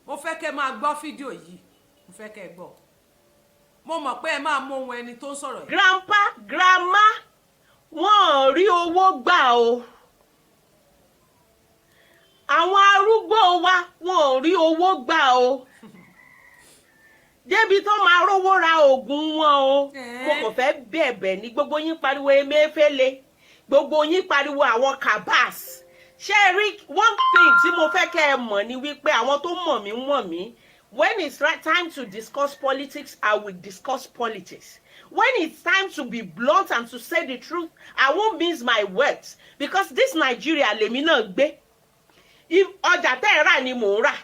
mo fẹ́ kẹ́ máa gbọ́ fídíò yìí mo fẹ́ kẹ́ gbọ́ mo mọ̀ pé ẹ máa mọ ohun ẹni tó ń sọ̀rọ̀ yìí. grandpa grandma wọn ò rí owó gbà o àwọn arúgbó wa wọn ò rí owó gbà o débi tó máa rówó ra oògùn wọn o mo kàn fẹ́ bẹ̀bẹ̀ ní gbogbo yín pariwo Emefiele gbogbo yín pariwo àwọn kabas ṣé rí one thing tí mo fẹ́ kẹ́ ẹ mọ̀ ni wípé àwọn tó mọ̀ mí when it's right time to discuss politics I will discuss politics when it's time to be blunt and to say the truth I won't mince my words because this Nigeria lèmi náà gbé ọjà tẹ́ ẹ rà ni mò ń rà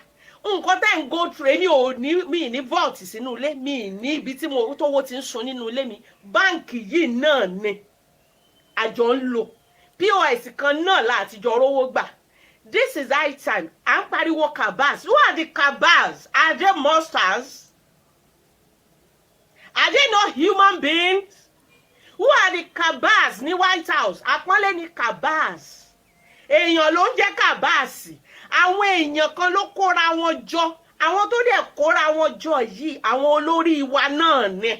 nǹkan tẹ́ ń go through èmi ò ní mi ní vault sínú ilé mi ní ibi tí mo tówó ti ń sun nínú ilé mi báǹkì yìí náà ni àjọ ń lò POS kan náà látijọ́ rówó gbà this is high time à ń pariwo cabals who are the cabals are they monsters are they not human beings who are the cabals ní White House àpọ́nlé ní cabals èèyàn ló ń jẹ́ cabals àwọn èèyàn kan ló kóra wọn jọ àwọn tó dẹ̀ kóra wọn jọ yìí àwọn olórí wa náà ni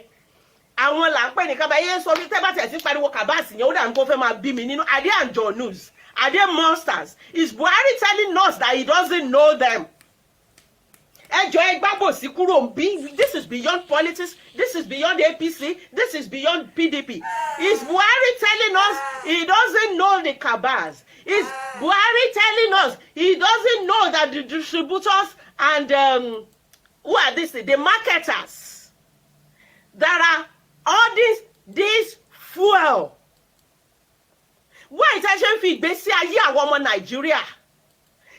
àwọn là ń pè ní kábàáyé sọ bí tẹ́ bá tẹ̀ sí pariwo kàbáàsì yẹn ó dà ń kó fẹ́ máa bí mi nínú are they anjonus are they monsters is Buhari telling us that he doesn't know them ẹjọ́ ẹgbàgbọ́ sí kúrò bí this is beyond politics this is beyond APC this is beyond PDP is Buhari telling us he doesn't know the cabals is Buhari telling us he doesn't know that the distributors and who are this the marketers that are all this fuel why ìtẹ́ ṣe ń fi ìgbésí ayé àwọn ọmọ Nàìjíríà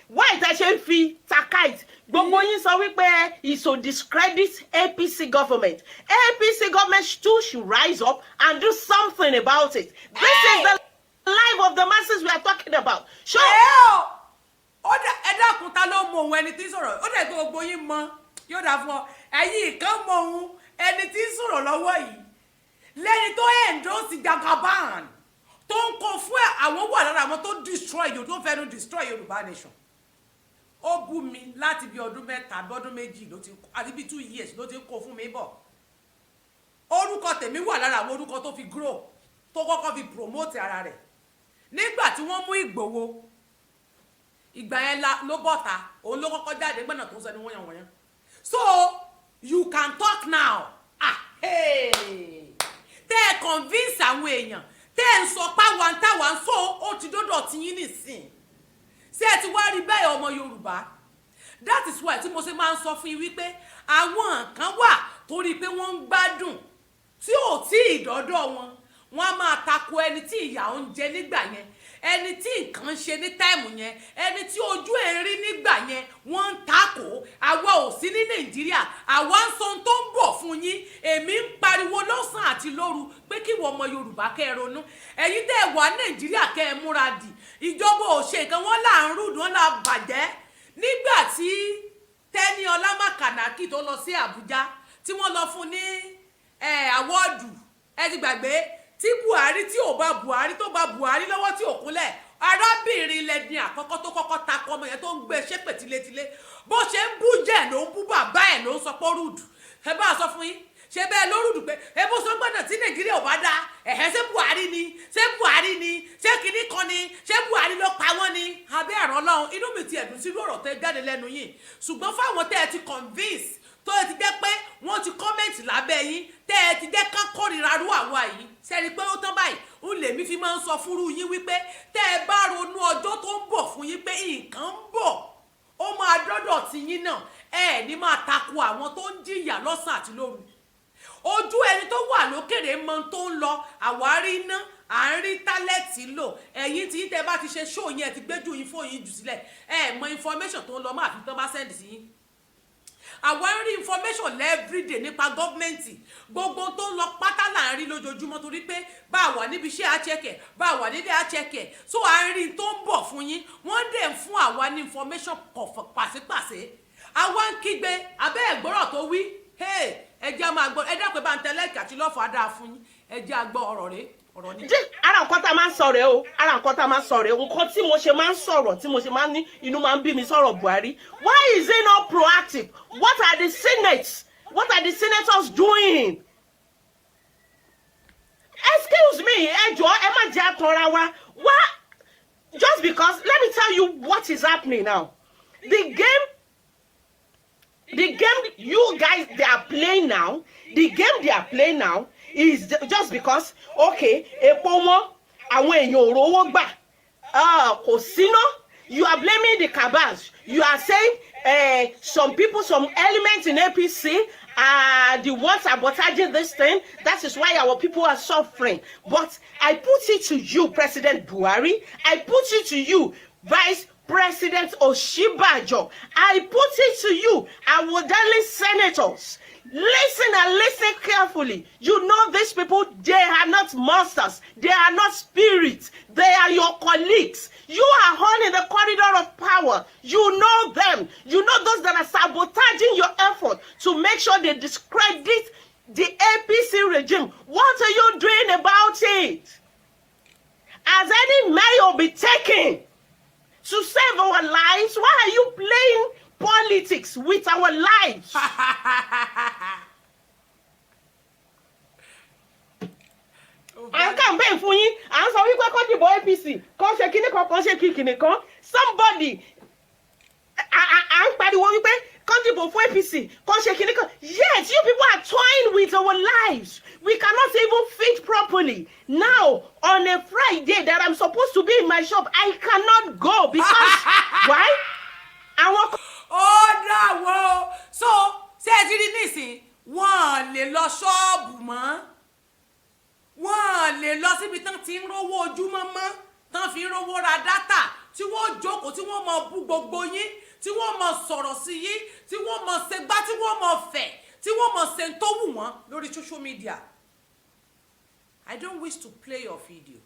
why ìtẹ́ ṣe ń fi takite gbogbo yín sọ wípé is to discredit APC government too should rise up and do something about it this is the life of the masses we are talking about. Sure. ẹ dákun ta ló mọ ohun ẹni tí ń sọ̀rọ̀ ó dẹ̀ gbogbo yín mọ̀ yóò dà fún ọ ẹ̀yin kan mọ ohun ẹni tí ń sọ̀rọ̀ lọ́wọ́ yìí lẹ́ni tó endorse Jagaban tó ń kó fún àwọn wà lára àwọn tó destroy yòó tó fẹ́ẹ́ destroy Yorùbá nation ó bú mi láti bí ọdún mẹ́ta bọ́dún méjì ló ti àti bí 2 years ló ti kó fún mi bọ̀ orúkọ tèmi wà lára àwọn orúkọ tó fi grow tó kọ́kọ́ fi promote ara rẹ̀ nígbà tí wọ́n mú Ìgbòho ìgbà yẹn ló bọ́ta òun ló kọ́kọ́ jáde gbọ́nà tó ń sẹ́ni wọ́n yàn wọ́n yàn so you can talk now tẹ́ ẹ convince àwọn èèyàn tẹ́ ẹ ń sọ páwa ń táwa ń sọ ó ti dọ́dọ̀ tí yín nìsín ṣé ẹ ti wá rí bẹ́ẹ̀ ọmọ Yorùbá that is why tí mo ṣe máa ń sọ fún yín wípé àwọn kan wà torí pé wọ́n ń gbádùn tí ò tí ì dọ́dọ̀ wọn á máa tako ẹni tí ìyà ń jẹ nígbà yẹn ẹni tí nǹkan ṣe ní táìmù yẹn ẹni tí ojú ẹ̀ rí nígbà yẹn wọ́n ń takò àwa ò sí ní Nàìjíríà àwa ń sọ ohun tó ń bọ̀ fún yín èmi ń pariwo lọ́sàn àti lóru pé kí wọ́n ọmọ Yorùbá kẹ́ ẹ ronú ẹ̀yin tẹ́ ẹ wà Nàìjíríà kẹ́ ẹ múra dì ìjọba ò ṣe nǹkan wọ́n là ń rúdùn wọ́n là bàjẹ́ nígbà tí Tenny Ọlámàkànàkì tó lọ sí Àbújá tí wọ́n lọ fún ní àwọ́ọ̀dù ẹ ti gbàgbé tí Buhari tí ò bá Buhari tó bá Buhari lọ́wọ́ tí ò kúnlẹ̀ arábìnrin lẹ́ni àkọ́kọ́ tó kọ́kọ́ takọ ọmọ yẹn tó ń gbé ṣépè tilétilé bó ṣe ń bú jẹ́ ló ń bú bàbá ẹ̀ ló ń sọ pé rúdù ẹ bá sọ fún yín ṣe bẹ́ẹ̀ ló rúdù pé ẹ bó sọ gbọ́dọ̀ tí Nàìjíríà ò bá dá ẹ̀hẹ́ ṣé Buhari ni ṣé kinní kan ni ṣé Buhari ló pa wọ́n ni abẹ́ ẹ̀rọ Ọlọ́run inú mi ti ẹ̀dùn sí lọ́rọ̀ tẹ́ jáde lẹ́nu yìí ṣùgbọ́n fáwọn tẹ́ ẹ ti convince tó ẹ ti jẹ́ pé wọ́n ti kọ́mẹ̀ntì lábẹ́ yín tẹ́ ẹ ti jẹ́ ká kórìíra rú àwa yìí sẹ́ni pé ó tán báyìí ń lèmi fi máa ń sọ fúrú yín wípé tẹ́ ẹ bá ronú ọjọ́ tó ń bọ̀ fún yín pé nǹkan ń bọ̀ ó máa dọ́dọ̀ tí yín náà ẹ ní máa tako àwọn tó ń jìyà lọ́sàn àti lóru ojú ẹni tó wà lókèrè mọ tó ń lọ àwárí iná à ń rí tálẹ́ẹ̀tì lò ẹ̀yin tí tẹ́ bá ti ṣe ṣó yẹn ti gbẹ́jú yín fóun yín jù sílẹ̀ ẹ mọ information tó ń lọ máa fi tán bá sẹ́ndì sí yín àwa ń rí information everyday nípa gọ́ọ̀mẹ̀ntì gbogbo tó ń lọ pátá là ń rí lójoojúmọ́ torí pé bá a wà níbi iṣẹ́ àchẹ́kẹ̀ bá a wà nílé àchẹ́kẹ̀ so à ń rí tó ń bọ̀ fún yín wọ́n dẹ̀ ń fún àwa ní information pàṣípàṣẹ àwa ń kígbe abẹ́ ẹ̀gbọ́rọ̀ tó wí ẹ jẹ́ máa gbọ́ ẹ dápẹ́ bá ń tẹ́lẹ̀kì àti lọ́fọ̀ á dáa fún yín ẹ jẹ́ àgbọ̀ ọ̀rọ̀ rẹ̀ ọ̀rọ̀ ní. ara nǹkan tá a máa ń sọ rẹ̀ o ara nǹkan tá a máa ń sọ rẹ̀ o nǹkan tí mo ṣe máa ń sọ̀rọ̀ tí mo ṣe máa ń ní inú máa ń bí mi sọ̀rọ̀ Buhari. Why is he not proactive? What are the senators doing? Excuse me, ẹ jọ̀ọ́ ẹ má jẹ́ àtọ̀ra wa. Just because, let me tell you what is happening now. The game you guys they are playing now, is just because, okay, epo wọn, àwọn èèyàn ò rówó gbà, kò síná. You are blaming the cabals. You are saying some people, some elements in APC are the ones sabotaging this thing. That is why our people are suffering. But I put it to you, President Buhari. I put it to you, Vice President Oshibajo. I put it to you, our darling senators. Listen and listen carefully. You know these people, they are not monsters. They are not spirits. They are your colleagues. You are all in the corridor of power. You know them. You know those that are sabotaging your effort to make sure they discredit the APC regime. What are you doing about it? Has any mayor been taken to save our lives? Why are you playing politics with our lives? I can't beg for you. I'm sorry, we got the boy APC. Come shake it, somebody. I'm by the one we pay. Come for APC. Come shake it. Yes, you people are toying with our lives. We cannot even fit properly. Now, on a Friday that I'm supposed to be in my shop, I cannot go because why? I want. Oh no! So, ṣé ẹ ti rí nísìn wọ́n lè lọ ṣọ́ọ̀bù mọ́, wọ́n lè lọ síbi tán ti ń rówó ojúmọ́ mọ́, tán fi ń rówó ra dátà, tí wọ́n jókòó tí wọ́n mọ bú gbogbo yín, tí wọ́n mọ sọ̀rọ̀ sí yín, tí wọ́n mọ ṣègbà, tí wọ́n mọ fẹ̀, tí wọ́n mọ ṣe tó wù wọ́n lórí social media. I don't wish to play your video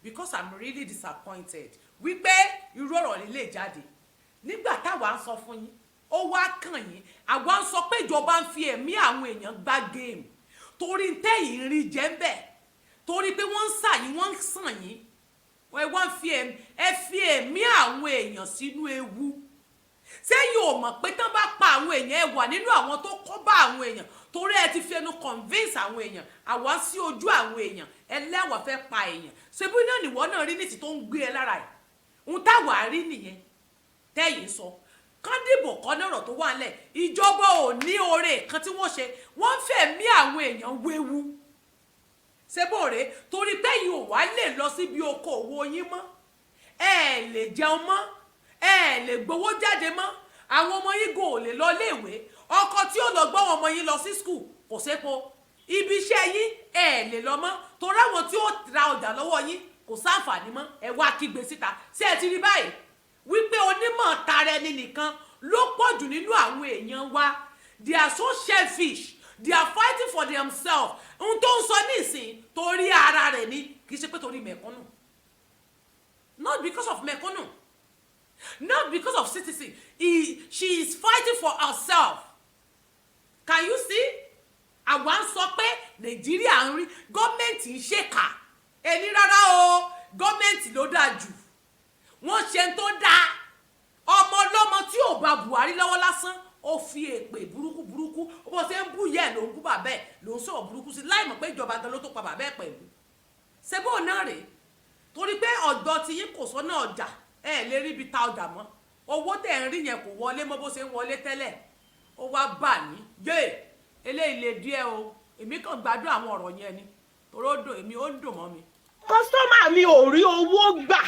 because I'm really disappointed. Wípé irú ọ̀rọ̀ lè jáde. Nígbà táwa ń sọ fún yín, ó wá kàn yín, àwa ń sọ pé ìjọba ń fi ẹ̀mí àwọn èèyàn gbá géèmù torí tẹ́yìn rí jẹ́ ń bẹ̀, torí pé wọ́n ń sà yín, wọ́n ń sàn yín, wọ́n fi ẹ̀mí àwọn èèyàn sínú ewu. Ṣé yóò mọ̀ pé tán bá pa àwọn èèyàn ẹ wà nínú àwọn tó kọ́ bá àwọn èèyàn torí ẹ ti fẹnu convince àwọn èèyàn, àwa sí ojú àwọn èèyàn, ẹlẹ́wà fẹ́ pa èèyàn. Ṣé bí náà nìwọ náà rí nìtì tó ń gbé ẹ lára ẹ̀? Ohun táwa rí nìyẹn tẹ́yìn sọ. Kán dìbò kọ́ lọ́rọ̀ tó wà nílẹ̀, ìjọba ò ní oore kan tí wọ́n ṣe, wọ́n fẹ̀mí àwọn èèyàn wéwu. Ṣé bóore torí tẹ́yìn ò wá lè lọ síbi okòwò yín mọ́, ẹ lè jẹun mọ́, ẹ lè gbowó jáde mọ́, àwọn ọmọ yín gò lè lọ léèwé, ọkọ tí ó lọ gbọ́ àwọn ọmọ yín lọ sí skul kò sépo, ibi iṣẹ́ yín ẹ lè lọ mọ́ torí àwọn tí ó ra ọjà lọ́wọ́ yín kò sáǹfààní mọ́, ẹ wá kígbe síta. Ṣé ẹ ti rí báyìí wípé onímọ̀ tara ẹni nìkan ló pọ̀ jù nínú àwọn èèyàn wa? They are so selfish, they are fighting for themselves. Ohun tó ń sọ nísìn torí ara rẹ̀ ni, kì í ṣe pé torí mẹ̀kúnnù. Not because of mẹ̀kúnnù, not because of citizen. She is fighting for herself. Can you see? Àwa ń sọ pé Nàìjíríà ń rí gọ́ọ̀mẹ̀ntì ń ṣèkà. Ẹni rárá o, gọ́ọ̀mẹ̀ntì ló dáa jù. Wọ́n ṣe tó dáa. Ọmọ ọlọ́mọ tí ò bá Buhari lọ́wọ́ lásán, ó fi èpè burúkú bó ṣe ń bú yẹ ló ń bú bàbá ẹ̀, ló ń sọ̀rọ̀ burúkú sí láì mọ̀ pé ìjọba gan ló tó pa bàbá ẹ̀ pẹ̀lú. Ṣé bó náà rèé? Torí pé ọ̀dọ̀ tí yín kò sọ́nà ọjà, ẹ lè rí ibi ta ọjà mọ́. Owó tẹ̀ ń rí yẹn kò wọlé mọ́ bó ṣe ń wọlé tẹ́lẹ̀. Ó wá bà ní yé eléyìí lè díẹ̀ o. Èmi kàn gbádùn àwọn ọ̀rọ̀ yẹn ni torí ó dùn èmi, ó dùn mọ́ mi. Kọ́sítọ́mà mi ò rí owó gbà.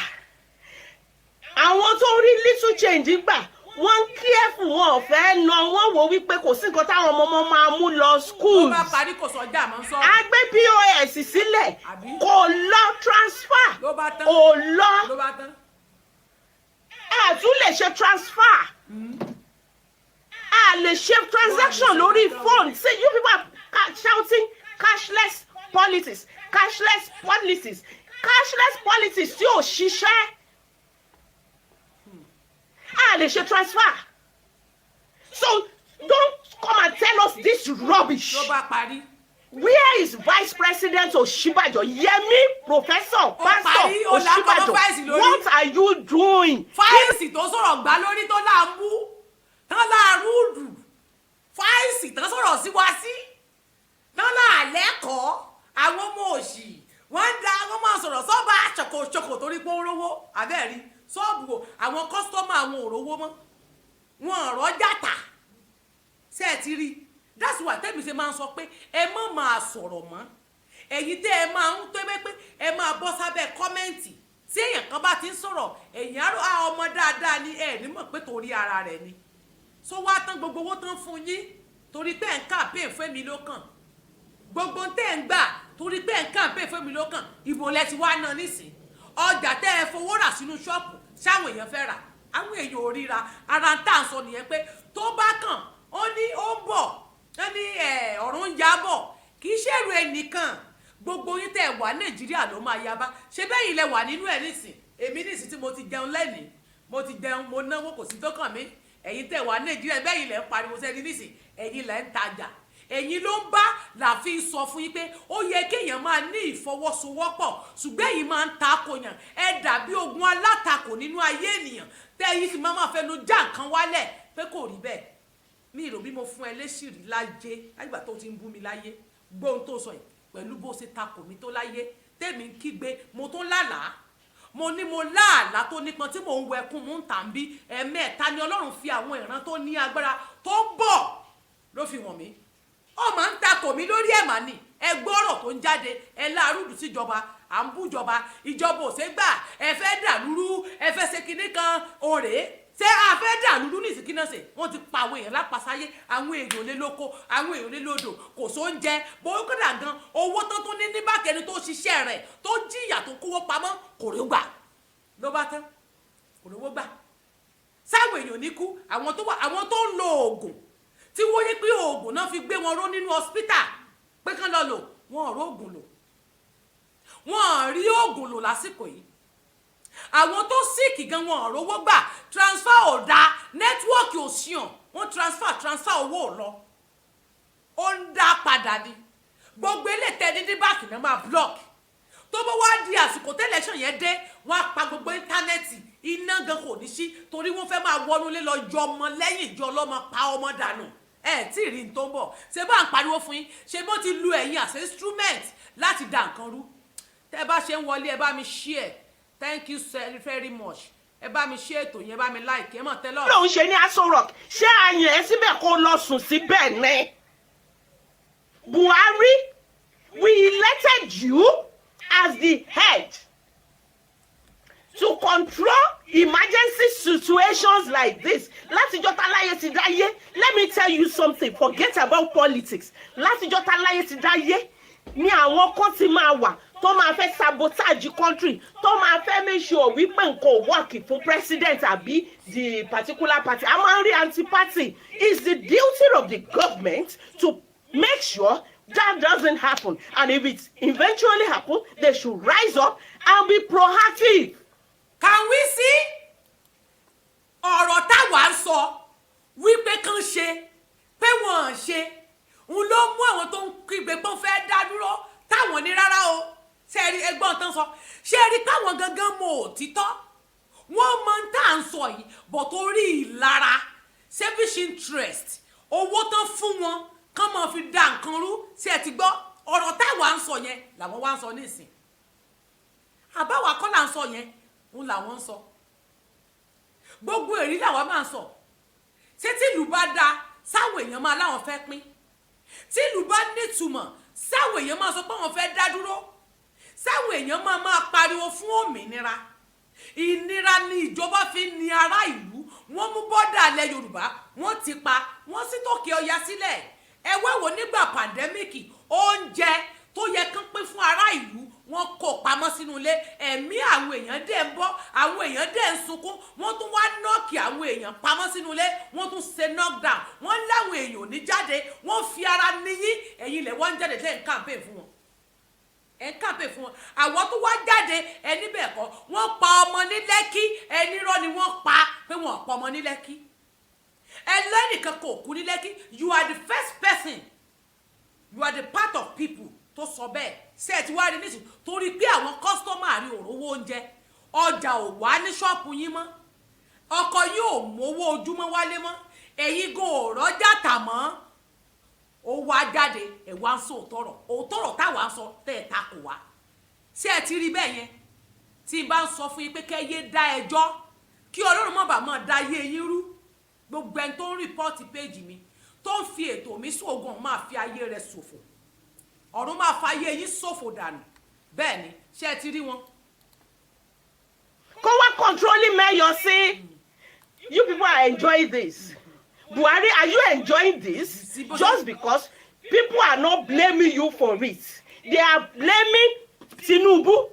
Àwọn tó rí little change gbà, wọ́n ń careful, wọn ò fẹ́ ná, wọ́n wò wípé kò sí nǹkan táwọn ọmọ máa mú lọ school. Ló bá parí kò sọjà mọ́ sọ́ọ̀bù. A gbé POS sílẹ̀, kò lọ transfer, kò lọ. Ló bá tán. A tún lè ṣe transfer. A lè ṣe transaction lórí phone. See, you people are shouting cashless policies, cashless policies, cashless policies tí ò ṣiṣẹ́. A lè ṣe transfer. So don't come and tell us this rubbish. Ló bá parí. Where is Vice President Osinbajo? Yemi, Professor, Pastor Osinbajo, what are you doing? Fáìsì tó sọ̀rọ̀ gbá lórí tó láàmú tán láàrúdù fáìsì tán sọ̀rọ̀ sí wa sí tán láàlẹ́kọ̀ọ́ àwọn ọmọ òṣì wọ́n máa sọ̀rọ̀ sọ́ba ṣòkòṣòkò torí pé ó rówó àbẹ́ẹ̀rí ṣọ́ọ̀bù àwọn kọ́sítọ́mù àwọn òrówó mọ́ wọn ọ̀rọ̀ jàtà ṣe é ti rí that's why tẹ́mi ṣe máa ń sọ pé ẹ má máa sọ̀rọ̀ mọ́ èyí tẹ́ ẹ máa ń tó pé ẹ máa bọ́ sábẹ́ kọ́mẹ́ǹtì tí èèyàn kan bá ti ń sọ̀rọ̀ èèyàn àrò ọmọ dáadáa ni ẹ ní mọ̀ pé torí ara rẹ̀ ni so wá tán gbogbo owó tán fún yín torí pé ẹ̀ ń campaign fún mi lókàn gbogbo tẹ́ ẹ̀ ń gbà torí pé ẹ̀ ń campaign fún mi lókàn ìbò lẹ ti wá náà nísìn ọjà tẹ́ ẹ fowó rà sínú ṣọ́ọ̀pù sáwọn èèyàn fẹ́ rà àwọn èèyàn ò ríra ara ń tà ń sọ nìyẹn pé tó bá kàn ó ní ó ń bọ̀ ó ní ọ̀run ń yábọ̀ kì í ṣèrò ẹnìkan gbogbo yín tẹ́ ẹ wà Nàìjíríà ló máa yaba ṣe bẹ́yìn lẹ wà nínú ẹ̀ nísìn èmi nísìn tí mo ti jẹun lẹ́nìí mo ti jẹun mo náwó kò sí tó kàn mí ẹ̀yin tẹ́ wà Nàìjíríà bẹ́yìn lẹ ń pariwo sẹ́ni nísìn ẹ̀yin lẹ ń tajà ẹ̀yin ló ń bá làfi sọ fún yín pé ó yẹ kéèyàn máa ní ìfọwọ́sowọ́pọ̀ ṣùgbọ́n èyí máa ń takò yàn ẹ dàbí ogun alátakò nínú ayé ènìyàn tẹ́ ẹ̀yin sì máa fẹnu já nǹkan wálẹ̀ pé kò rí bẹ́ẹ̀ mi ìrò bí mo fún ẹ léṣìírí láyé lágbà tó ti ń bú mi láyé gbóhun tó sọ yìí pẹ̀lú bó ṣe takò mí tó láyé tèmi ń kígbe mo tún lálàá mo ní mo láàlá tó nípọn tí mò ń wẹkùn mò ń tà ń bí ẹ̀mẹ́ta ni Ọlọ́run fi àwọn ìran tó ní agbára tó ń bọ̀ ló fi wọ̀n mí ó máa ń takò mí lórí ẹ̀mà ni ẹ gbọ́rọ̀ tó ń jáde ẹ láàrúdù síjọba à ń bújọba ìjọba ò ṣe gbà ẹ fẹ́ dàlúrú ẹ fẹ́ ṣe kinní kan òrè ṣé a fẹ́ dàlúrú ní ìsìnkí náà ṣe wọ́n ti pa àwọn èèyàn lápasáyé àwọn èèyàn lé lóko àwọn èèyàn lé lódò kò sóúnjẹ bóyá kódà gan owó tó tún ní ní bákẹ́ni tó ṣiṣẹ́ rẹ̀ tó jìyà tó kówó pamọ́ kò rí gbà ló bá tán kò rówó gbà sáwọn èèyàn ní kú àwọn tó ń lo oògùn tí wọ́n yé pé oògùn náà fi gbé wọn ró nínú hospital pé kán lọ lò wọn ò róògùn lò wọn ò rí oògùn lò lásìkò yìí àwọn tó síìkì gan wọn ò rówó gbà transfer ò dá nẹ́tíwọ́ọ̀kì ò ṣíàn wọ́n transfer owó ò lọ ó ń dá padà ni gbogbo ilé tẹ́ni ní báàkì náà máa block tó bá wá di àsìkò tẹ́lẹ̀ṣàn yẹn dé wọ́n á pa gbogbo íńtánẹ́ẹ̀tì iná gan kò ní sí torí wọ́n fẹ́ máa wọnú lé lọ jọ ọmọ lẹ́yìn ìjọ ọlọ́mọ pa ọmọ dànù ẹ tí ì rí n tó ń bọ̀ ṣé bá ń pariwo fún yín ṣé bó ti lu ẹ̀yin as instrument láti dà nǹkan rú tẹ́ bá ṣe ń wọlé ẹ bá mi share thank you very much ẹ bá mi share ètò yẹn ẹ bá mi like ẹ mọ̀ tẹ́lọ̀. lóun ṣe ní Aso Rock ṣé àyàn ẹ síbẹ̀ kó lọ sùn síbẹ̀ ní Buhari we elected you as the head to control emergency situations like this. Látijọ́ táláyé ti dáyé, let me tell you something, forget about politics. Látijọ́ táláyé ti dáyé ni àwọn kan ti máa wà tó máa fẹ́ sabotage country, tó máa fẹ́ make sure wípé nǹkan work fún president àbí the particular party. A máa ń rí anti-party. It's the duty of the government to make sure that doesn't happen. And if it eventually happens, they should rise up and be proactive. Can we see ọ̀rọ̀ táwa ń sọ wípé kán ṣe pé wọ́n ṣe ń ló mú àwọn tó ń kígbe pọ́n fẹ́ dá dúró táwọn ní rárá o ṣe rí ẹgbọ́n tán sọ ṣe rí káwọn gangan mọ òtítọ́ wọ́n mọ ń tà ń sọ yìí bọ̀ tó rí ìlara selfish interest owó tán fún wọn kán mọ̀ fi dá nǹkan rú ṣe ti gbọ́ ọ̀rọ̀ táwa ń sọ yẹn làwọn wá ń sọ nísìn àbáwá kọ́ là ń sọ yẹn ń làwọn ń sọ gbogbo èrí làwọn máa ń sọ ṣé tí ìlú bá dá sáwọn èèyàn máa láwọn fẹ́ pín tí ìlú bá nítumọ̀ sáwọn èèyàn máa sọ pé àwọn fẹ́ dá dúró sáwọn èèyàn máa pariwo fún òmìnira ìnira ni ìjọba fi ní ará ìlú wọ́n mú bọ́dà ilẹ̀ Yorùbá wọ́n ti pa wọ́n sì tòkè ọya sílẹ̀ ẹ wá wò nígbà pàndẹ́míkì oúnjẹ tó yẹ kán pín fún ará ìlú wọ́n kó pamọ́ sínú ilé ẹ̀mí àwọn èèyàn dẹ̀ ń bọ́ àwọn èèyàn dẹ̀ ń sunkún wọ́n tún wá nọ́ọ̀kì àwọn èèyàn pamọ́ sínú ilé wọ́n tún ṣe knockdown wọ́n láwọn èèyàn ò ní jáde wọ́n fi ara níyí ẹ̀yin lẹ̀ wọ́n ń jáde lẹ́yìn campaign fún wọn ẹ̀ ń campaign fún wọn àwọn tó wá jáde ẹni bẹ́ẹ̀ kọ́ wọ́n pa ọmọ ní Lẹ́kí ẹni rọ́ ni wọ́n pa pé wọ́n pa ọmọ ní Lẹ́kí ẹlẹ́nìkan kò kú ní Lẹ́kí you are the first person you are the part of people tó sọ bẹ́ẹ̀ ṣé ẹ ti wá rí nísìnyí torí pé àwọn kọ́sítọ́mà rí òrówó oúnjẹ ọjà ò wá ní ṣọ́ọ̀pù yín mọ́ ọkọ yóò mówó ojúmọ́ wálé mọ́ ẹ̀yin gan ò rọ́jà tà mọ́ ó wá jáde ẹ̀ wá ń sọ òótọ́rọ̀ táwa ń sọ tẹ́ ẹ̀ ta kò wá ṣé ẹ ti rí bẹ́ẹ̀ yẹn tí n bá ń sọ fún yín pé kẹ́ yé dá ẹjọ́ kí Ọlọ́run má bàa máa da ayé yín rú gbogbo ẹni tó ń rìpọ́ọ̀tì péjì mi tó ń fi ètò mi sóògùn máa fi ayé rẹ̀ ṣòfò ọ̀run máa fa ayé yín ṣòfò dànù bẹ́ẹ̀ ni ṣé ẹ ti rí wọn. kó wá controlling mayor say you people are enjoying this. Buhari, are you enjoying this? Just because people are not blaming you for it. They are blaming Tinubu.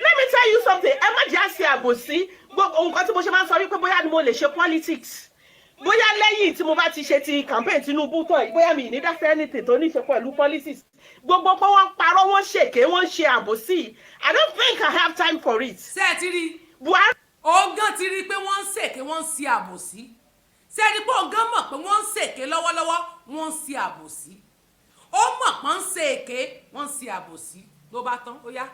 Let me tell you something. Ẹ má jẹ́ àṣẹ àbòsí. Nǹkan tí mo ṣe máa ń sọ wípé bóyá ni mo lè ṣe politics. Bóyá lẹ́yìn tí mo bá ti ṣe ti campaign Tinubu tán, bóyá mi ní dáfẹ́ anything tó ní ṣe pẹ̀lú politics. Gbogbo pé wọ́n parọ́, wọ́n ṣèké, wọ́n ṣe àbòsí. I don't think I have time for it. Ṣé ẹ ti rí? Buhari. Ọ̀gán ti rí pé wọ́n ń ṣèké, wọ́n ń ṣe àbòsí. Ṣé ẹ rí pé ọ̀gán mọ̀ pé wọ́n ń ṣèké lọ́wọ́lọ́wọ́, wọ́n ń ṣe àbòsí. Ó mọ̀ pé ń ṣe èké, wọ́n ń ṣe àbòsí. Ló bá tán, ó yá.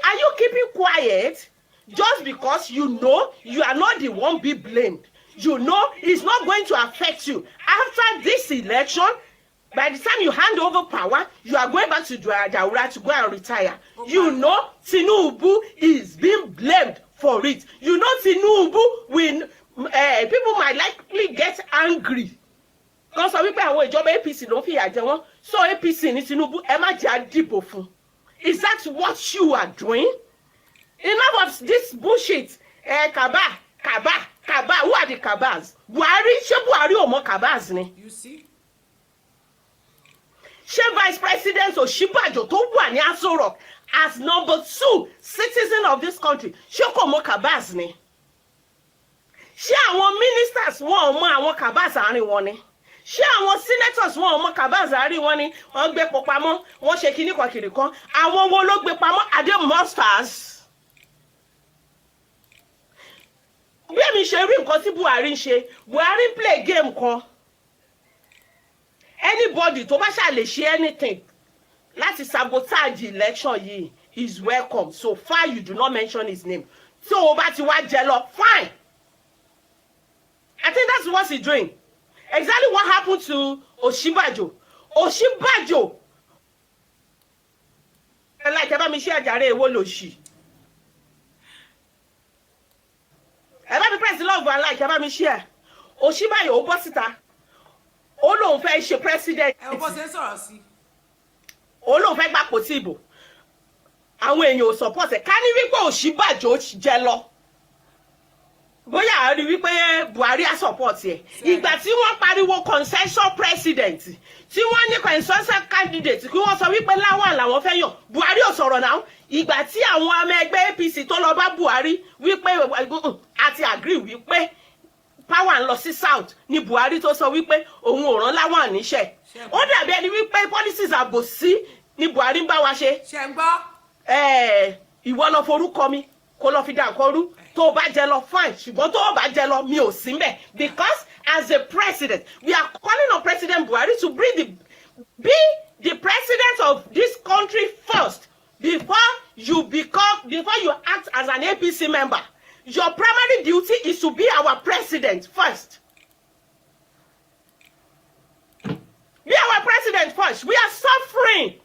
Are you keeping quiet just because you know you are not the one be blamed? You know it's not going to affect you. After this election, by the time you hand over power, you are going back to Daura to go and retire. Okay. You know Tinubu is being blamed for it. You know Tinubu will people might likely get angry. Because some people are ìjọba APC ló fìyà jẹ wọ́n. So APC ní Tinubu ẹ má jẹ́ àdìbò fún. Is that what you are doing? Enough of this bullshit. Kaba. Who are the Kabas? Buhari, ṣé Buhari ò mọ Kabas ni? You see? Ṣé Vice President Ọ̀ṣínbàjò tó wà ní Aso Rock as number 2 citizen of this country, ṣé kò mọ Kabas ni? Ṣé àwọn ministers wọn ò mọ àwọn Kabas àárín wọn ni? Ṣé àwọn senators wọn ò mọ Kabas àárín wọn ni? Wọ́n gbé pọ̀ pamọ́, wọ́n ṣe kíní kan kiri kan. Àwọn wo ló gbé pamọ́? Are they monsters? Bí èmi ṣe rí nǹkan tí Buhari ń ṣe, Buhari play game kan. Anybody tó bá ṣà lè ṣe anything láti sabotage election yìí is welcome. So far you do not mention his name. So o bá ti wá jẹ lọ, fine. I think that's what he's doing. Exactly what happened to Ọ̀ṣínbàjò. Ọ̀ṣínbàjò. Ẹ láì tẹ́ bá mi ṣe àjàre èwo lòṣì. Ẹ bá mi press love and like, ẹ bá mi share. Ọ̀ṣínbàjò ó bọ́ síta. Ó lóun fẹ́ ṣe president. Ẹ bọ́ ṣe ń sọ̀rọ̀ sí. Ó lóun fẹ́ gbapò tí ìbò. Àwọn èèyàn ò support ẹ̀. Ká ní wípé Ọ̀ṣínbàjò jẹ lọ. Bóyá a rí wípé Buhari á support ẹ̀. Ìgbà tí wọ́n pariwo consensus president, tí wọ́n ní consensus candidate, kí wọ́n sọ wípé Lawan làwọn fẹ́ yàn, Buhari ò sọ̀rọ̀ náà. Ìgbà tí àwọn ọmọ ẹgbẹ́ APC tó lọ bá Buhari wípé àti agree wípé power ń lọ sí south ní Buhari tó sọ wípé òun ò rán Lawan níṣẹ́. Ó dàbí ẹni wípé policies àbòsí ní Buhari ń bá wa ṣe. Ṣé ń gbọ́? Ìwọ lọ forúkọ mi kó lọ fi dà nǹkan rú. Tó o bá jẹ lọ fine, ṣùgbọ́n tó o bá jẹ lọ mi ò sí ńbẹ̀. Because as a president, we are calling on President Buhari to be the president of this country first before you act as an APC member. Your primary duty is to be our president first. Be our president first. We are suffering.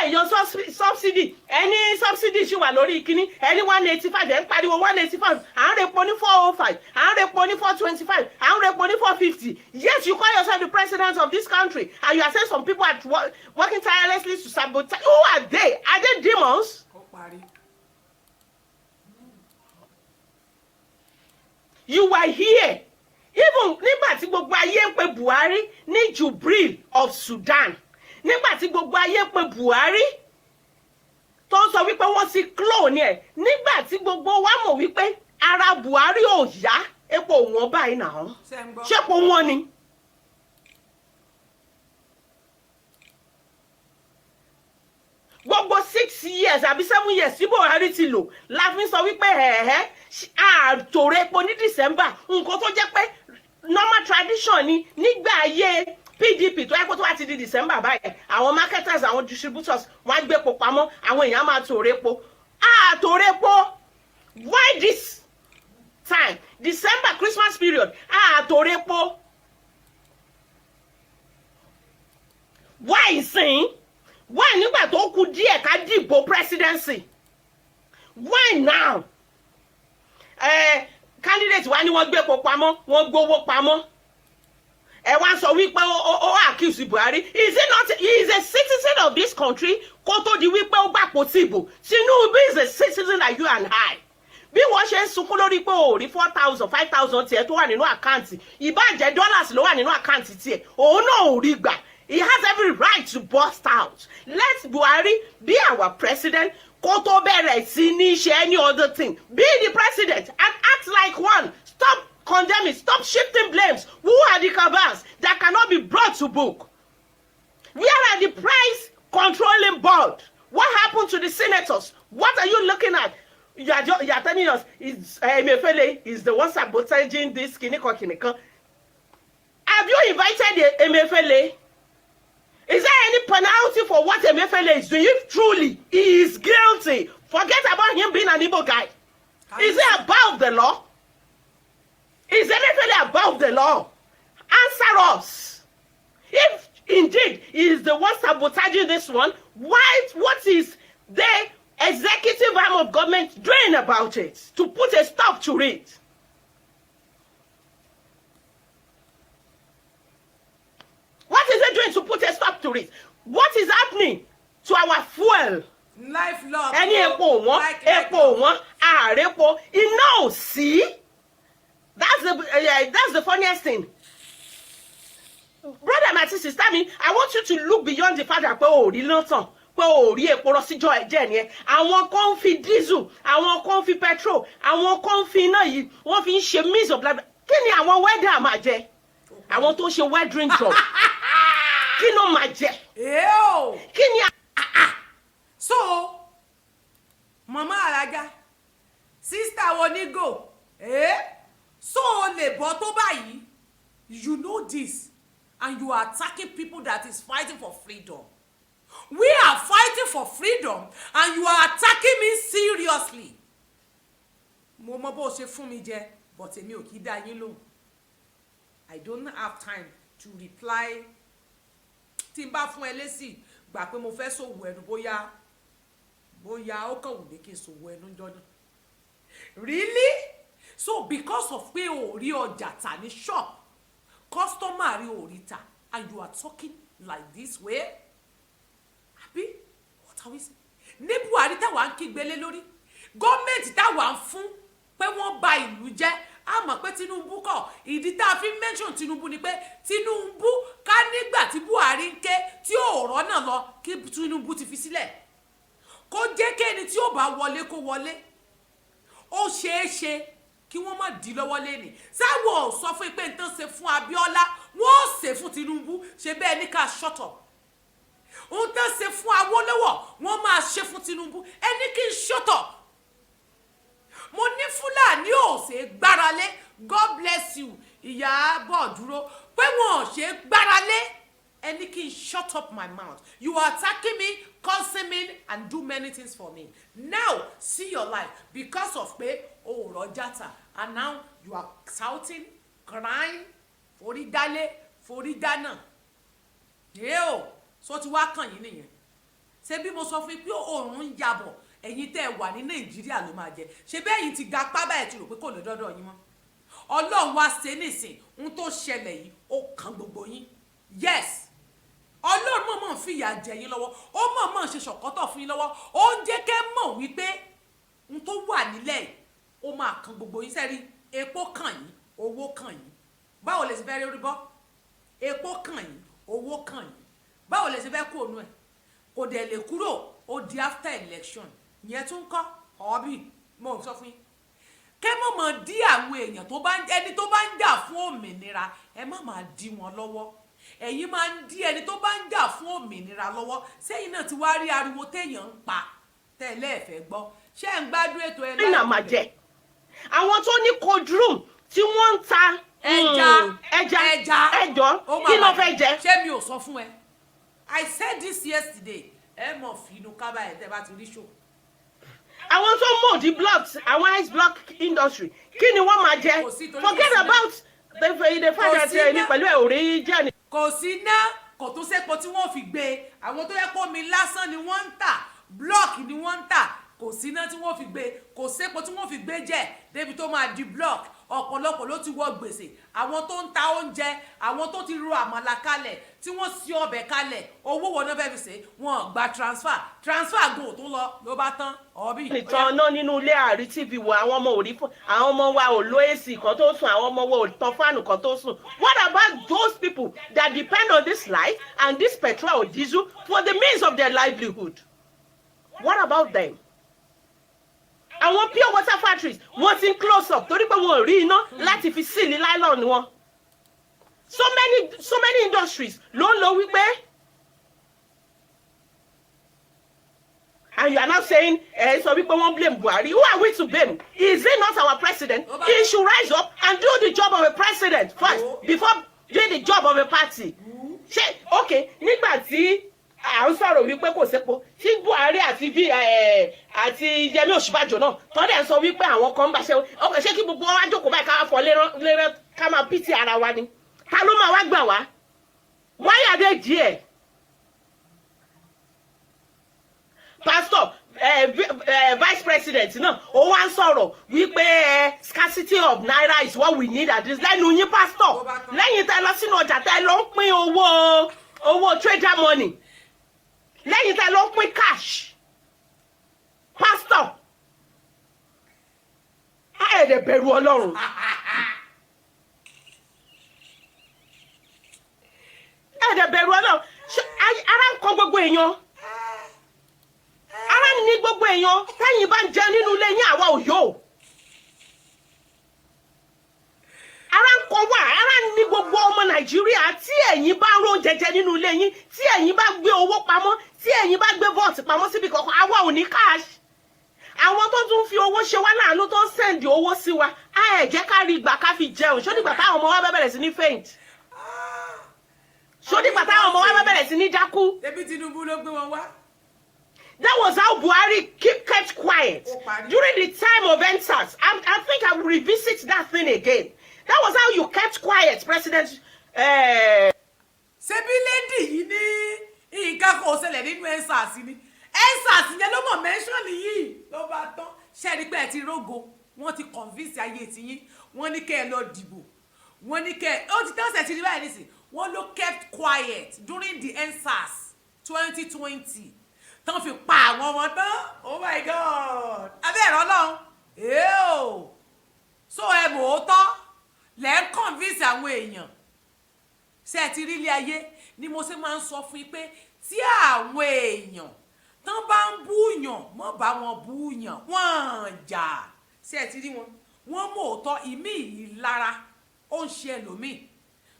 Your subsidy. Any subsidy ṣì wà lórí ìkíní. Any 185. Ẹ ń pariwo 185. À ń repo ní 405. À ń repo ní 425. À ń repo ní 450. Yes, you call yourself the president of this country, and you are saying some people are working tirelessly to sabotage. Who are they? Are they demons? You were here. Even nígbà tí gbogbo ayé ń pe Buhari ní Jubril of Sudan. Nígbà tí gbogbo ayé ń pe Buhari tó ń sọ wípé wọ́n ti clone ẹ̀. Nígbà tí gbogbo wa mọ̀ wípé ara Buhari ò yá, epo wọn báyìí náà. Ṣé epo wọn ni? Gbogbo 6 years àbí 7 years tí Buhari ti lò la fi sọ wípé àtòrò epo ní December, nǹkan tó jẹ́ pé normal tradition ni nígbà ayé PDP tó yẹ kó tó wá ti di December báyìí àwọn marketers àwọn distributors wọ́n á gbé epo pamọ́ àwọn èèyàn máa tòrè epo tòrè epo why this time December Christmas period tòrè epo why ìsìn why nígbà tó kù díẹ̀ ká dìbò presidency why now candidate wa ni wọ́n gbé epo pamọ́ wọ́n gbówó pamọ́ ẹ wá sọ wípé ó accuse Buhari is it not he is a citizen of this country kó tó di wípé ó gbàpò tìbò Tinubu is a citizen like you and I bí wọ́n ṣe ń sunkún lórí pé ó rí 4,000 5,000 tiẹ̀ tó wà nínú àkáǹtì ìbàjẹ́ dollars ló wà nínú àkáǹtì tiẹ̀ òun náà ò rí gbà he has every right to burst out let Buhari be our president kó tó bẹ̀rẹ̀ sí ní ṣe any other thing be the president and act like one stop condemning stop shifting blames who are the cabals that cannot be brought to book where are the price controlling board what happened to the senators what are you looking at you are telling us is Emefiele is the one sabotaging this kinikan have you invited Emefiele is there any penalty for what Emefiele is doing if truly he is guilty forget about him being an Igbo guy is it above the law is Emefiele above the law answer us if indeed he is the one sabotaging this one what is the executive arm of government doing about it to put a stop to it what is it doing to put a stop to it what is happening to our fuel life love ẹni epo wọn ààrẹ̀pọ̀ iná ò sí that's the funniest thing brother my sister me I want you to look beyond the fact that pé o rí lọ́tàn pé o rí epo lọ síjọ ẹ̀jẹ̀ nìyẹn àwọn kan ń fi diesel àwọn kan ń fi petrol àwọn kan ń fi iná yìí wọ́n fi ń ṣe means of life kí ni àwọn welder máa jẹ àwọn tó ń ṣe welding job kí ló máa jẹ kí ni. So mama alaja sister wonigo so lè bọ́ tó báyìí you know this and you are attacking people that is fighting for freedom we are fighting for freedom and you are attacking me seriously mo mọ bó ṣe fún mi jẹ but èmi ò kì í dá yín lóhùn I don't have time to reply tí n bá fún ẹ lésì gbà pé mo fẹ́ sòwò ẹnu bóyá ó kàn wù mí kí n sòwò ẹnu jọ́nà really so because of pé o rí ọjà tà ní shop customer rí o rí tà and you are talking like this way àbí what are we saying ní Buhari táwa ń kígbélé lórí gọ́ọ̀mẹ̀ntì táwa ń fún pé wọ́n bà ìlú jẹ́ a mọ̀ pé Tinubu kọ̀ ìdí tá a fi mention Tinubu ni pé Tinubu ká nígbà tí Buhari ń ké tí òòrọ̀ náà lọ kí Tinubu ti fi sílẹ̀ kó jẹ́ kéni tí ó bá wọlé kó wọlé ó ṣeé ṣe kí wọ́n má dí lọ́wọ́ lẹ́nìí sáwọ́ sọ fún pé nǹkan ṣe fún Abíọ́lá wọ́n ó ṣe fún Tinubu ṣe bẹ́ẹ̀ ní ká shut up ohun tó ṣe fún Awólọ́wọ̀ wọ́n máa ṣe fún Tinubu ẹni kí n shut up mo ní Fúlàní ò ṣe gbáralé God bless you ìyá bọ̀ dúró pé wọn ò ṣe gbáralé ẹni kí n shut up my mouth you are attacking me cursing me and do many things for me now see your life because of pé o rọ jata and now you are shouting crying forí dálé forí dáná yóò so ti wá kàn yín nìyẹn ṣé bí mo sọ fún yín pé oòrùn ń yabọ̀ ẹ̀yin tẹ́ ẹ wà ní Nàìjíríà ló máa jẹ ṣé bẹ́ẹ̀ yín ti ga pábà ẹ̀ ti rò pé kò lè dọ́dọ̀ yín mọ́ Ọlọ́run wá ṣe nísìn ohun tó ṣẹlẹ̀ yìí ó kan gbogbo yín yes Ọlọ́run mọ̀ọ́mọ̀ fìyà jẹ yín lọ́wọ́ ó mọ̀ọ́mọ̀ ṣe ṣọ̀kọ́tọ̀ fún yín lọ́wọ́ ó ń jẹ́ kẹ́ mọ̀ wípé ohun tó wà nílẹ̀ yìí ó máa kan gbogbo yín sẹ́rí epo kàn yín owó kàn yín báwo lè ṣe fẹ́ rí bọ́ epo kàn yín owó kàn yín báwo lè ṣe fẹ́ kú òun ẹ̀ kò dẹ̀ lè kúrò ó di after election yẹn tún kọ́ ọ̀bì mo sọ fún yín kẹ́ mọ̀ mọ̀ dí àwọn èèyàn tó bá ẹni tó bá ń jà fún òmìnira ẹ má máa dí wọn lọ́wọ́ ẹ̀yin máa ń dí ẹni tó bá ń jà fún òmìnira lọ́wọ́ sẹ́yìn náà ti wá rí ariwo téèyàn ń pa tẹ́lẹ̀ ẹ̀fẹ́ gbọ́ ṣé ń gbádùn ètò ẹ̀ láì máa jẹ àwọn tó ní cold room tí wọ́n ń ta ẹja jọ kí ló fẹ́ jẹ. ṣé mi ò sọ fún ẹ I said this yesterday ẹ mọ̀ fínú kábà ẹ̀ tẹ́ bá ti rí ṣò. àwọn tó mọ̀ di blocks àwọn ice block industry kí ni wọ́n máa jẹ forget about the fact that ẹni pẹ̀lú ẹ̀ ò rí jẹ́ ni. kò sí ná kò tó sépo tí wọ́n fi gbé àwọn tó yẹ kó mi lásán ni wọ́n ń tà block ni wọ́n ń tà kò sí ná tí wọ́n fi gbé kò sépo tí wọ́n fi gbé jẹ́ débi tó máa di block ọ̀pọ̀lọpọ̀ ló ti wọ gbèsè àwọn tó ń ta oúnjẹ àwọn tó ti ro àmàlà kalẹ̀ tí wọ́n sí ọbẹ̀ kalẹ̀ owó wọn náà fẹ́ fi ṣe wọn gba transfer go tó ló bá tán ọ̀bí. nìkan náà nínú ilé àrí tv wo àwọn ọmọ òrí fún àwọn ọmọ wa ò lo ac kan tó sùn àwọn ọmọ wa ò tan fáànù kan tó sùn. What about those people that depend on this light and this petrol or diesel for the means of their livelihood? What about them? Àwọn pure water factories wọ́n ti ń close up torí pé wọn ò rí iná láti fi sílì nylon wọn. So many industries ló ń lo wípé. And you are now saying so wípé wọ́n blame Buhari. Who are we to blame? Is he not our president? He should rise up and do the job of a president first before doing the job of a party. Ṣé okay nígbà tí à ń sọ̀rọ̀ wípé kò sépo tí Buhari àti Yẹmí Ọ̀ṣínbàjò náà tọ́lẹ̀ ń sọ wípé àwọn kan ń bá ṣe ọkọ̀ ṣé kí gbogbo wa jókòó báyìí ká fọ lérán ká máa pìtì ara wa ni ta ló máa wá gbà wá why are they there? Pastor vice president náà ó wá ń sọ̀rọ̀ wípé scarcity of naira is what we need at this lẹ́nu yín pastor lẹ́yìn tẹ́ lọ sínú ọjà tẹ́ lọ ń pín owó trader money lẹ́yìn tẹ́ ló ń pín cash pastor ẹ̀ẹ́dẹ̀ bẹ̀rù Ọlọ́run ẹ̀ẹ́dẹ̀ bẹ̀rù Ọlọ́run ara ń kọ gbogbo èèyàn ara ní gbogbo èèyàn tẹ́yìn bá ń jẹ nínú ilé yín àwa ò yó ara ń kọ wá ara ní gbogbo ọmọ Nàìjíríà tí ẹ̀yin bá ró jẹjẹ nínú ilé yín tí ẹ̀yin bá gbé owó pamọ́ tí ẹ̀yin bá gbé vault pamọ́ síbi kankan àwa ò ní cash àwọn tó tún fi owó ṣe wá láàánú tó ń sẹ́ǹdì owó sí wa á ẹ̀ jẹ́ ká rí ìgbà ká fi jẹun ṣó nígbà táwọn ọmọ wa bá bẹ̀rẹ̀ sí ní faint ṣó nígbà táwọn ọmọ wa bá bẹ̀rẹ̀ sí ní dákú. ebi Tinubu ló gbé wọn wá. That was how Buhari kept quiet during the time of EndSARS. I think I will revisit that thing again. That was how you kept quiet, President. Ṣebí lady yìí ní nǹkan kò ṣẹlẹ̀ nínú EndSARS ni. EndSARS yẹn ló mọ̀ mention yìí ló bá tán. Ṣé rí pé ẹ ti rógo, wọ́n ti convince ayé ti yín, wọ́n ní kẹ́ ẹ lọ dìbò, wọ́n ní kẹ́ ẹ, ó ti tán ṣe ti rí báyìí nísìn, wọ́n ló kept quiet during the EndSARS 2020. Tán fi pa àwọn ọmọ tán, oh my God, abẹ́rẹ́ Ọlọ́run, èèó, so ẹ mọ̀ ó tán lẹ́ ń convince àwọn èèyàn ṣé ẹ ti rí ilé ayé ni mo ṣe máa ń sọ fún yín pé tí àwọn èèyàn tán bá ń búyàn mọ́ bá wọn búyàn wọ́n jà ṣé ẹ ti rí wọn wọ́n mọ̀ òótọ́ ìmí yìí lára ó ń ṣe ẹlòmíì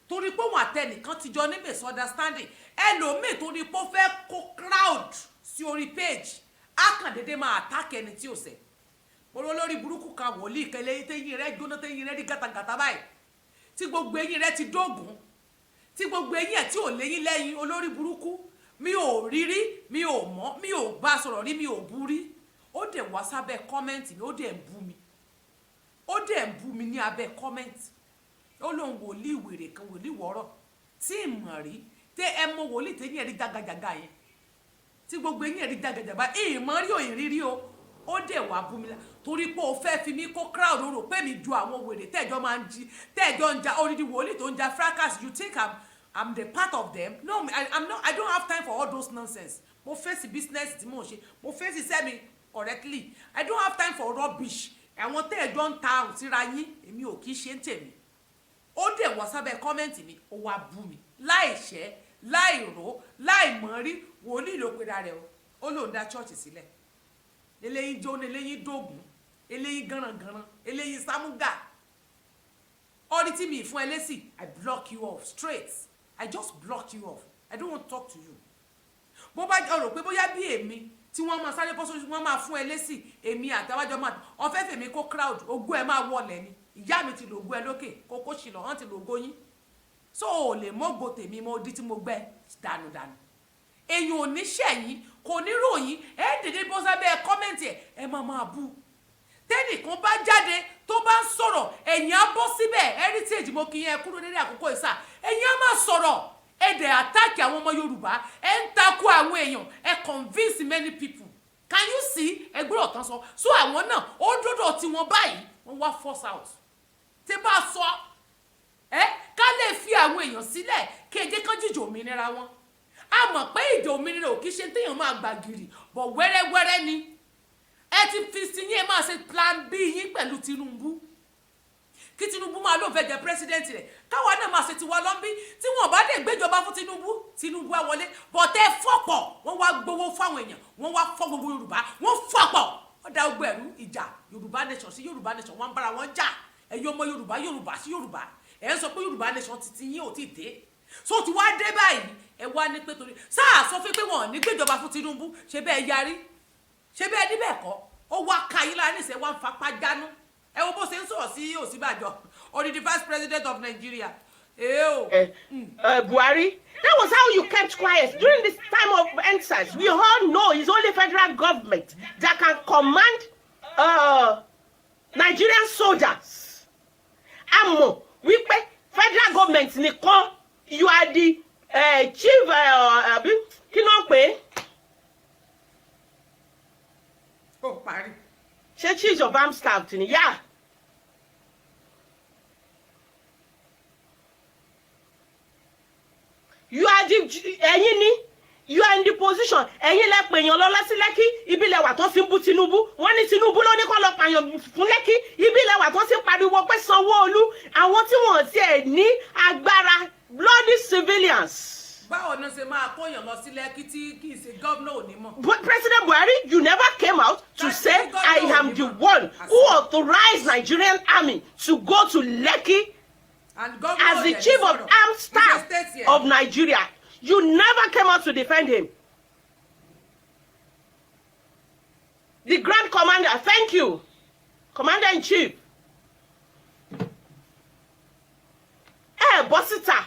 torí pé wọn àtẹnìkan ti jọ ní misunderstanding ẹlòmíì torí pé ó fẹ́ kó crowd sí orí page á kàn déédéé máa attack ẹni tí ò ṣẹ̀ olórí burúkú kan wòlíì kan lẹ́yìn téyín rẹ̀ jóná téyín rẹ̀ rí gàtàgàtà báyìí tí gbogbo eyín rẹ̀ ti dógùn tí gbogbo eyín ẹ̀ tí ò léyín lẹ́yìn olórí burúkú mi ò rí mi ò mọ̀ mi ò bá sọ̀rọ̀ rí mi ò bú rí ó dẹ̀ wá sábẹ́ kọ́mẹ́ǹtì mi ó dẹ̀ ń bú mi ní abẹ́ kọ́mẹ́ǹtì ó lóun wòlíì wèrè kan wòlíì wọ́rọ̀ tí ìmọ̀ rí tẹ́ ẹ mọ wòlíì téyín ẹ̀ rí jagajaga yẹn tí gbogbo eyín ẹ̀ rí jagajaga ìmọ̀ rí òyìn rírí o ó dẹ̀ wá bú mi la torí pé o fẹ́ fi mí kó crowd rò pé mi ju àwọn wèrè tẹ́jọ́ máa ń jí tẹ́jọ́ ń ja odidi wòlíì tó ń ja fracas you think I'm the part of them no I don't have time for all those nonsense mo face business tí mo ṣe mo face iṣẹ́ mi correctly I don't have time for rubbish àwọn tẹ́jọ́ ń ta àrùn síra yín èmi ò kì í ṣe ń tèmi ó dẹ̀ wá sábẹ́ kọ́mẹ́ǹtì mi ó wá bú mi láì ṣẹ́ láì rò láì mọ̀ rí wòlíì ló pera rẹ̀ ó lóun dá chọ́ọ̀chì sílẹ̀ eléyìí jóná eléyìí dógùn eléyìí gánrangánran eléyìí sámúgà ọrí tí mi fún ẹ lésì I block you off straight I just block you off I don't want to talk to you bó bá rò pé bóyá bí èmi tí wọ́n máa sáré bọ́sọ̀ wọ́n máa fún ẹ lésì èmi àtàwájọ́ máa ọ̀fẹ́ fèmí kó crowd ogún ẹ máa wọlé ni ìyá mi ti lògó ẹ lókè kókó ṣìlọ hàn ti lògó yín so ò lè mọ́gbò tèmi mo di tí mo gbẹ dànù èyàn ò ní ṣẹ̀yìn kò ní ròyìn dédé bọ́ sábẹ́ kọ́mẹ́ǹtì ẹ máa bú tẹ́nìkan bá jáde tó bá ń sọ̀rọ̀ ẹ̀yìn á bọ́ síbẹ̀ heritage mo kì í yẹn kúrò nílé àkókò ìsà ẹ̀yìn á máa sọ̀rọ̀ dẹ̀ àtàkì àwọn ọmọ Yorùbá ń takò àwọn èèyàn convince many people can you see ẹgbẹ́ ọ̀tán sọ so àwọn náà ó dọ́dọ̀ tí wọ́n báyìí wọ́n wá force out tẹ́ bá sọ ká lè fi àwọn èèyàn sílẹ̀ kéde kan jíjò òmìnira wọn a mọ̀ pé ìjò òmìnira ò kí ṣe téèyàn máa gbà gìrì bọ̀ wẹ́rẹ́wẹ́rẹ́ ni ẹ ti fi sí yín ẹ máa ṣe plan B yín pẹ̀lú Tinubu kí Tinubu máa lóun fẹ́ jẹ president rẹ̀ káwa náà máa ṣe tiwa lọ́nbí tí wọ́n bá dé gbéjọba fún Tinubu á wọlé bọ̀tẹ́ fọ́pọ̀ wọ́n wá gbowó fáwọn èèyàn wọ́n wá fọ́ gbogbo Yorùbá wọ́n fọ́pọ̀ wọ́n da gbogbo ẹ̀rú ìjà Yorùbá nation sí Yorùbá nation wọ́n ń bára wọn jà ẹ̀yin ọmọ Yorùbá sí Yorùbá ẹ̀ ń sọ pé Yorùbá nation ti yín ò tí ì dé so ti wá dé báyìí ẹ wá ní pé torí sáà sọ fún pé wọn ò ní gbéjọba fún Tinubu ṣe bẹ́ẹ̀ yarí ṣe bẹ́ẹ̀ níbẹ̀ kọ́ ó wá ka yín lára níṣẹ́ wá ń fapá jánu ẹ wo bó ṣe ń sọ̀rọ̀ sí Ọ̀ṣínbàjò or the vice president of Nigeria. Buhari, that was how you kept quiet during this time of endsars. We all know it's only federal government that can command Nigerian soldiers. Àmọ́ wípé federal government nìkan you are the chief kí ló ń pè é. Parí. Ṣé chief of armed staff ni yá. You are the ẹ̀yin ni you are in the position ẹ̀yin lẹ pè yàn lọ sí Lẹ́kì ibi lẹ wà tó fi ń bú Tinubu wọ́n ní Tinubu ló ní kó lọ pààyàn fún Lẹ́kì ibi lẹ wà tó sì pariwo pé Sanwó-Olú àwọn tí wọ́n tiẹ̀ ní agbára bloody civilians. Báwo ni ṣe máa kóyàn lọ sí Lẹ́kì tí kì í ṣe gómìnà ò ní mọ̀. But President Buhari, you never came out to say I am the one who authorized Nigerian army to go to Lekki as the chief of armed staff of Nigeria. You never came out to defend him. The Grand Commander, thank you, Commander-in-Chief. Bọ́sítà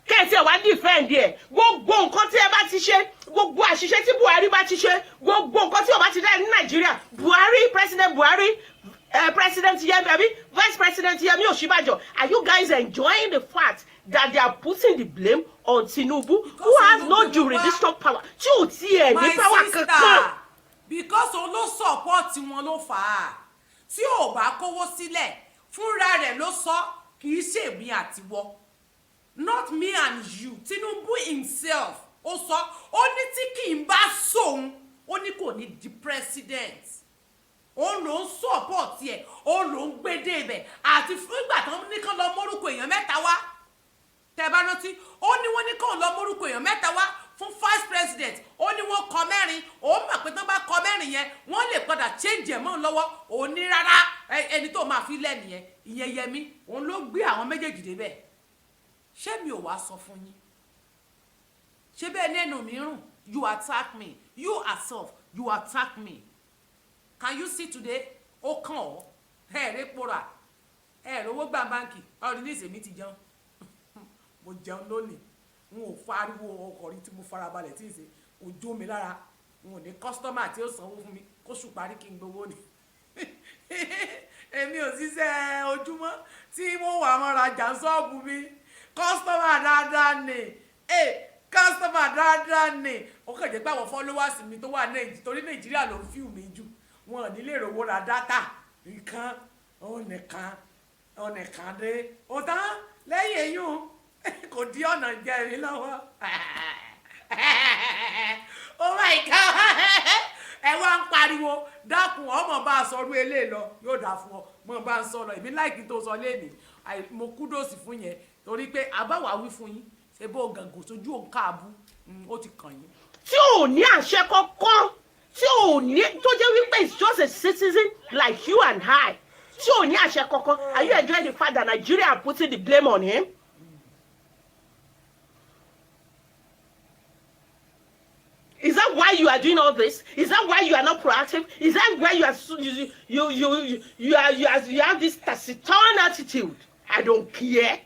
kẹ́ẹ̀tì ẹ̀ wá defend ẹ̀ gbogbo nǹkan tí ẹ bá ti ṣe gbogbo àṣìṣe tí Buhari bá ti ṣe gbogbo nǹkan tí ó bá ti dá ní Nàìjíríà Buhari President Buhari President Yemi Vice President Yemi Ọ̀ṣínbàjò, are you guys enjoying the fact that they are putting the blame on Tinubu who has no jurisdictional power tí ò tiẹ̀ ní power kankan. Because òun ló support wọn ló fà á tí ò bá kówó sílẹ̀ fúnra rẹ̀ ló sọ kì í ṣèmi àtiwọ́ not me and you. Tinubu himself ó sọ ó ní tí kì í bá sóun ó ní kò ní di president ó ló ń support ẹ̀ ó ló ń gbé débẹ̀ àti fúngbà tán ní kán lọ mórúkọ èèyàn mẹ́ta wá tẹ́ bá rántí ó ní wọ́n ní kán lọ mórúkọ èèyàn mẹ́ta wá fún vice president ó ní wọ́n kọ mẹ́rin ó mọ̀ pé tán bá kọ mẹ́rin yẹn wọ́n lè padà change ẹ̀ mọ́ lọ́wọ́ ó ní rárá ẹni tó máa fi lẹ́nu yẹn ìyẹn Yẹmí òun ló gbé àwọn méjèèjì débẹ̀ ṣé mi ò wá sọ fún yín ṣé bẹ́ẹ̀ ní ẹnu mi rùn you attack me you yourself you attack me can you see today ó kàn ọ́ ẹ̀ẹ́rẹ́ pòrà ẹ̀ẹ́rẹ́ owó gbà báńkì ọ̀rìn ní ìsèmí ti jẹun mo jẹun lónìí n ò fariwo ọkọ̀ rí tí mo farabalẹ̀ tí ì ṣe kò jó mi lára n ò ní kọ́sítọ́mà tí ó sanwó fún mi kó ṣùparí kí n gbowó ni èmi ò ṣiṣẹ́ ojúmọ́ tí mo wà mọ́ rajà ṣọ́ọ̀bù mi kọ́sítọ́mà dáadáa ni kọ́sítọ́mà dáadáa ni ó kàn jẹ́ pé àwọn followers mi tó wà Nàìjíríà torí Nàìjíríà ló ń fíù mi jù wọn ò ní lè rówó ra dátà nǹkan ọ̀nìkan dé ó tán lẹ́yìn eyín kò dí ọ̀nà jẹ́rìí lọ́wọ́ oh my God ẹ wá ń pariwo dákun ọmọ bá a sọrú eléyìí lọ yóò dà fún ọ mọ bá ń sọ lọ èmi láìkí tó sọ léèní mo kúdòsì fún yẹn torí pé àbáwá wí fún yín ṣe bó gàngò sójú òun káàbù ó ti kàn yín. tí ò ní àṣẹ kankan tí ò ní tó jẹ́ wípé it's just a citizen like you and I tí ò ní àṣẹ kankan are you enjoying the fact that Nigeria are putting the blame on him? Is that why you are doing all this? Is that why you are not proactive? Is that why you have this taciturn attitude? I don't care.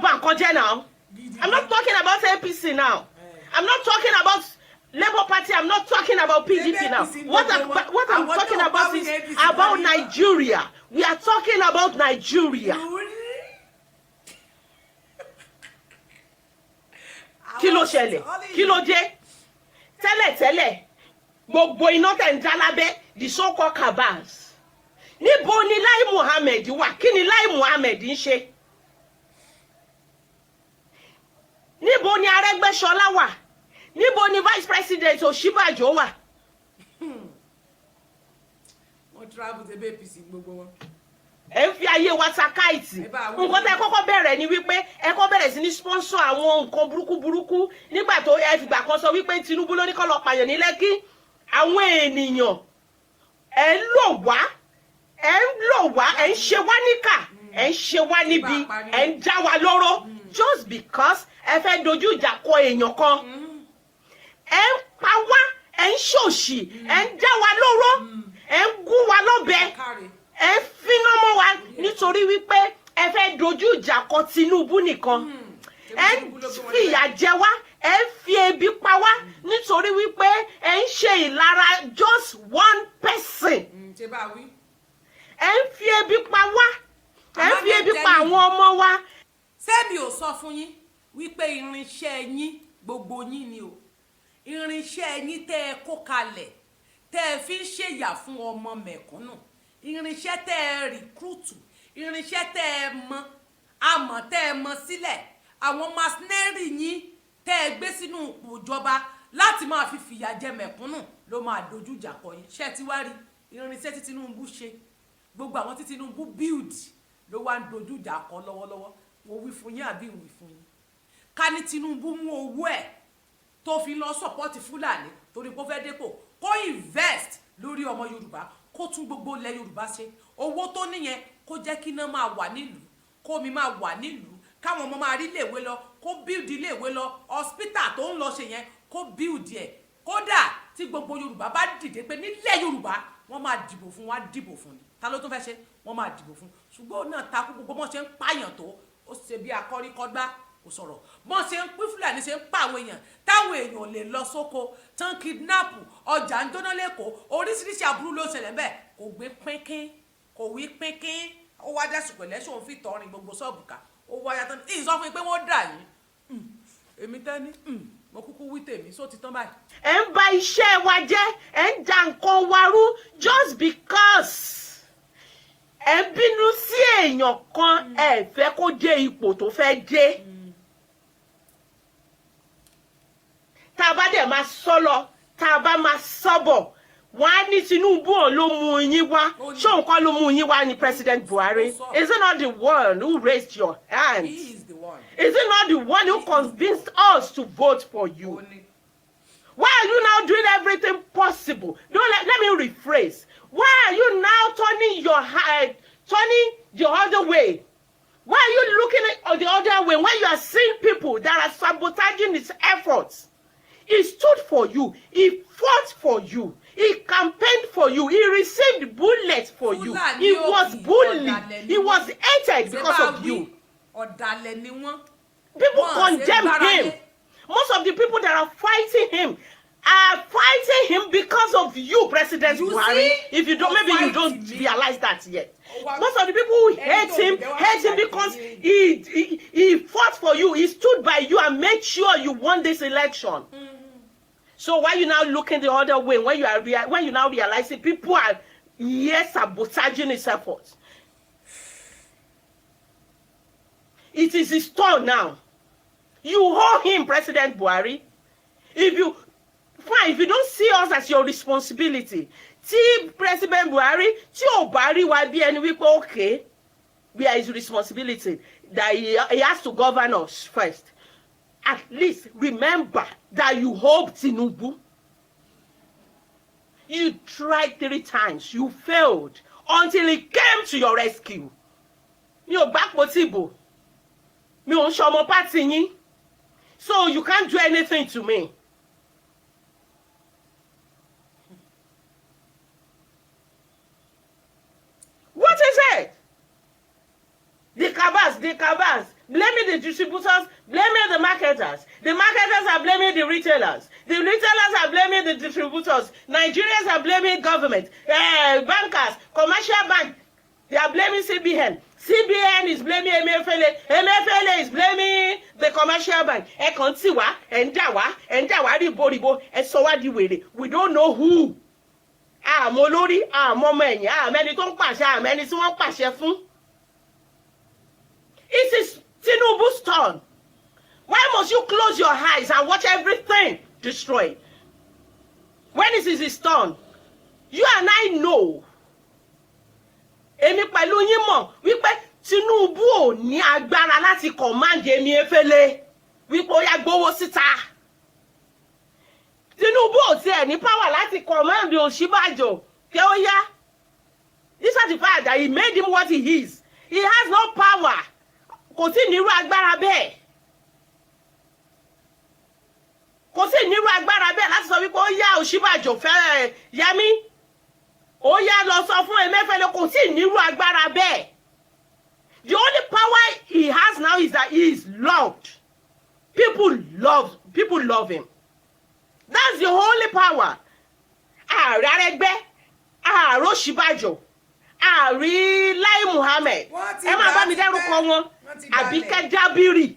bà nǹkan jẹ́ now. I'm not talking about APC now. I'm not talking about Labour Party. I'm not talking about PDP now. What I'm talking about is about Nigeria. We are talking about Nigeria. Kí ló ṣẹlẹ̀? Kí ló dé? Tẹ́lẹ̀tẹ́lẹ̀, gbogbo iná tẹ̀ ń já lábẹ́, the so-called cabals. Níbo ni Lai Muhammed wà? Kí ni Lai Muhammed ń ṣe? Níbo ni Arẹ́gbẹ́ṣọlá wà? Níbo ni Vice President Ọ̀ṣínbàjò wà? Wọ́n travel to APC gbogbo wọn. Ẹ ń fi ayé wa takáìtì. Nǹkan tẹ́ kọ́kọ́ bẹ̀rẹ̀ ni wípé ẹ kọ́ bẹ̀rẹ̀ sí ní sponsor àwọn nǹkan burúkú nígbà tó ẹ fìgbà kan sọ wípé Tinubu ló ní kó lọ pààyàn ní Lẹ́kí. Àwọn ènìyàn ẹ ń lò wá, ẹ ń ṣe wá níkà, ẹ ń ṣe wá níbi, ẹ ń já wa lóró just because ẹ fẹ́ dojú ìjà kọ èèyàn kan. Ẹ ń pa wá, ẹ ń ṣòṣì, ẹ ń já wa lóró, ẹ ń gún wa lọ́bẹ. Ẹ finá mọ́ wa nítorí wípé ẹ fẹ́ dojú ìjà kọ Tinubu nìkan. Ẹ ń fìyà jẹ wá, ẹ ń fi ebi pa wá nítorí wípé ẹ ń ṣe ìlara just one person. Ẹ ń fi ebi pa wá, ẹ ń fi ebi pa àwọn ọmọ wa. Ṣé mi ò sọ fún yín wípé irinṣẹ́ yín gbogbo yín ni o? Irinṣẹ́ yín tẹ́ ẹ kó kalẹ̀ tẹ́ ẹ fi ń ṣèyà fún ọmọ mẹ̀kúnnù. Irinṣẹ́ tẹ́ ẹ rìkúrútù, irinṣẹ́ tẹ́ ẹ mọ, àmọ́ tẹ́ ẹ mọ sílẹ̀, àwọn masnẹ́rì yín tẹ́ ẹ gbé sínú ipò ìjọba láti máa fi fìyà jẹ mẹ̀kúnnù ló máa dojú ìjà kọ yín. Ṣé ti wá rí irinṣẹ́ tí Tinubu ṣe? Gbogbo àwọn tí Tinubu build ló wá ń dojú ìjà kọ lọ́wọ́lọ́wọ́. Mo wí fún yín àbí ìwí fún yín? Ká ní Tinubu mú owó ẹ̀ tó fi lọ support Fúlàní torí pé ó fẹ́ dépò, kó invest lórí ọmọ Yorùbá, kó tún gbogbo ilẹ̀ Yorùbá ṣe. Owó tó níyẹn kó jẹ́ kí iná máa wà nílùú, kó omi máa wà nílùú, káwọn ọmọ máa rí iléèwé lọ, kó build iléèwé lọ, hospital tó ń lọ ṣe yẹn kó build ẹ̀. Kódà tí gbogbo Yorùbá bá dìde pé nílẹ̀ Yorùbá wọ́n máa dìbò fún, wọ́n á dìbò fún ni. Ta ló tún fẹ́ ṣe? Wọ́n máa dìbò fún. Ṣùgbọ́n ó náà takú gbogbo bọ́n ṣe ń pààyàn tó, ó ṣe bí akọ́ríkọ́gbá kò sọ̀rọ̀. Bọ́n ṣe ń pín Fúlàní ṣe ń pa àwọn èèyàn táwọn èèyàn lè lọ sóko, tán kidnap, ọjà ń jóná lẹ́kọ̀ọ́, oríṣiríṣi aburú ló ṣẹlẹ̀ bẹ́ẹ̀. Kò gbé pínkín, kò wí pínkín, ó wá dẹ́sùn pẹ̀lẹ́ ṣòun fi tọrin gbogbo ṣọ́ọ̀bù ká, ó wá yàtọ̀ ní ìsọ fún mi pé wọ́n dà yín. Èmi Tenny, mo kúkú wí tèmi, só ti tán báyìí. Ẹ ń bà iṣẹ́ wa jẹ́, ẹ ń da nǹkan wa rú just because ẹ ń bínú sí èèyàn kan, ẹ fẹ́ kó dé ipò tó fẹ́ dé. Tá a bá dẹ̀ máa sọ lọ, tá a bá máa sọ́bọ̀, wọ́n á ní Tinubu ló mú yín wá. Ṣé òun kọ́ ló mú yín wá ní President Buhari? Is it not the one who raised your hand? He is the one. Is it not the one who convinced us to vote for you? Why are you now doing everything possible? Let me rephrase. Why are you now turning your head, turning the other way? Why are you looking at the other way when you are seeing people that are sabotaging his efforts? He stood for you. He fought for you. He campaigned for you. He received bullets for you. He was bullied. He was hated because of you. People condemn him. Most of the people that are fighting him are fighting him because of you, President Buhari. If you don't, maybe you don't realize that yet. Most of the people who hate him because he fought for you. He stood by you and made sure you won this election. So why you now looking the other way when you now realizing people are sabotaging his efforts? It is his turn now. You owe him, President Buhari. If you don't see us as your responsibility, tí President Buhari, tí ò bá rí wa bí ẹni wípé okay, we are his responsibility that he has to govern us first. At least remember that you hope Tinubu. You tried 3 times, you failed until he came to your rescue. Mi ò gbà possible. Mi ò ṣọmọ party yín. So you can't do anything to me. What is it? The cabals the cabals, blaming the distributors, blaming the marketers. The marketers are blaming the retailers. The retailers are blaming the distributors. Nigerians are blaming government. Bankers, commercial bank, they are blaming CBN. CBN is blaming Emefiele. Emefiele is blaming the commercial bank. Ẹ kàn tí wá, ẹ ń dà wá ríboríbo, ẹ sọ wá di wèrè. We don't know who. Àmọ́ olórí, àmọ́ ọmọ ẹ̀yìn, àmọ́ ẹni tó ń pàṣẹ, àmọ́ ẹni tí wọ́n pàṣẹ fún. It is Tinubu's turn. Why must you close your eyes and watch everything destroyed? When it is his turn, you and I know. Èmi pẹ̀lú yín mọ̀ wípé Tinubu ò ní agbára láti command Emefiele wípé ó yá gbowó síta. Tinubu ò tiẹ̀ ní power láti command Ọ̀ṣínbàjò pé ó yá. Despite the fact that he made him what he is, he has no power. Kò sí nírú agbára bẹ́ẹ̀. Kò sí nírú agbára bẹ́ẹ̀ láti sọ wípé ó yá Ọ̀ṣínbàjò fẹ́ Yẹmí. Ó yá lọ sọ fún Emefiele, kò sí nírú agbára bẹ́ẹ̀. The only power he has now is that he is loved. People love him. That's the only power. Ààrẹ Arẹ́gbẹ́, ààrẹ Ọ̀ṣínbàjò, ààrẹ Lai Muhammed. Ẹ máa bá mi dárúkọ wọn. Àbíkẹ́ Dábírì.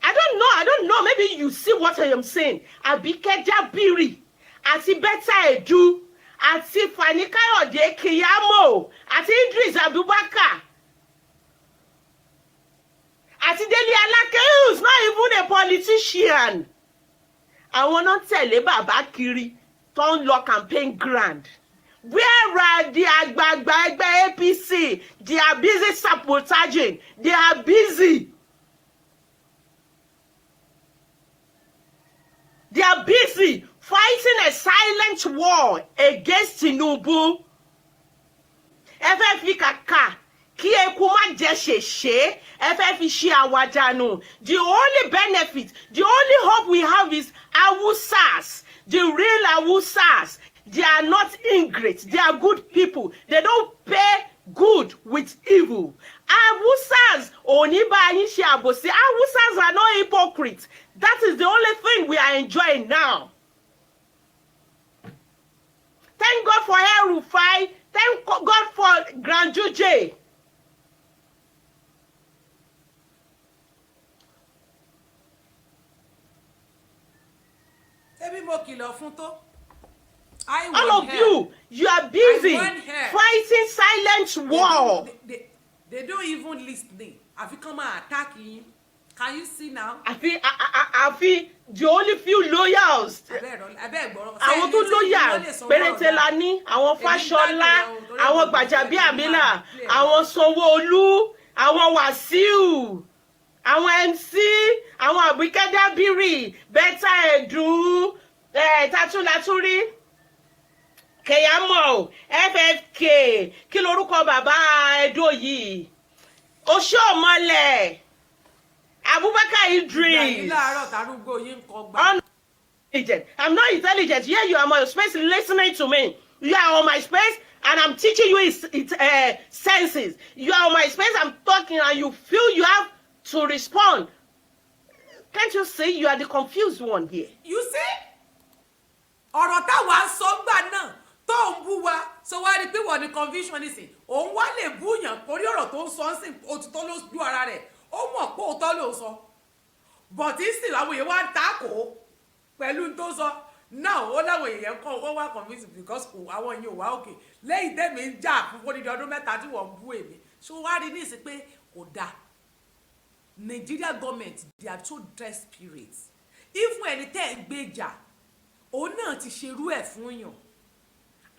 I don't know. Maybe you see what I am saying. Àbíkẹ́ Dábírì àti Bẹ́tà Ẹ̀dú àti Fani Káyọ̀dé Kiyamo àti Idris Abubakar àti Délé Aláké, who is not even a politician. Àwọn náà tẹ̀lé bàbá kiri tó ń lọ campaign ground. Where are the àgbààgbà ẹgbẹ́ APC? They are busy sabotaging. They are busy. They are busy fighting a silent war against Tinubu. Ẹ fẹ́ fi kàkà kí eku má jẹ ṣèṣe, ẹ fẹ́ fi ṣe àwàdànù. The only benefit, the only hope we have is Awusas, the real Awusas. They are not ingrates. They are good people. They don't pay good with evil. Awusas, Oniba Ishi Abosi. Awusas are not hypocrites. That is the only thing we are enjoying now. Thank God for El-Rufai. Thank God for Grand Juju. All of you are busy fighting silent war. They don't even listen. Have you come and attack him? Can you see now? I feel the only few loyals. Àwọn tó loyal péréte la ní, àwọn Fáṣọlá, àwọn Gbàjàbíàmílà, àwọn Sanwó-Olú, àwọn Wàsíù, àwọn MC, àwọn Àbíkẹ́ Dábírì, Bẹ́tà Ẹ̀dú, Tatúlatúrí, Keyamo, FFK, kí lorúkọ bàbá Ẹdó yìí? Oṣóòmọlẹ̀, Abubakar Idris. I'm not intelligent. Here you are on my space listening to me. You are on my space and I'm teaching you its senses. You are on my space, I'm talking and you feel you have to respond. Can't you see you are the confused one here? You see? Ọ̀rọ̀ táwa ń sọ gbà náà tó ń bú wa so wá rí pé wọ́n ní confusion nísìn. Òun wá lè búyàn torí ọ̀rọ̀ tó ń sọ ń sìn òtítọ́ ló ju ara rẹ̀. Ó mọ̀ pé òótọ́ ló sọ. But still àwọn èèyàn wá ń takò pẹ̀lú tó sọ. Now ó láwọn èèyàn kọ́ ó wá confused because àwọn èèyàn wá òkè. Lẹ́yìn tẹ́mi ń jà fún odidi ọdún mẹ́ta tí wọ́n ń bú èmi. So wá rí nísìn pé kò dáa. Nigeria government, they are so desperate. If ẹni tẹ́ ń gbèjà, òun náà ti ṣerú ẹ̀ fún yàn.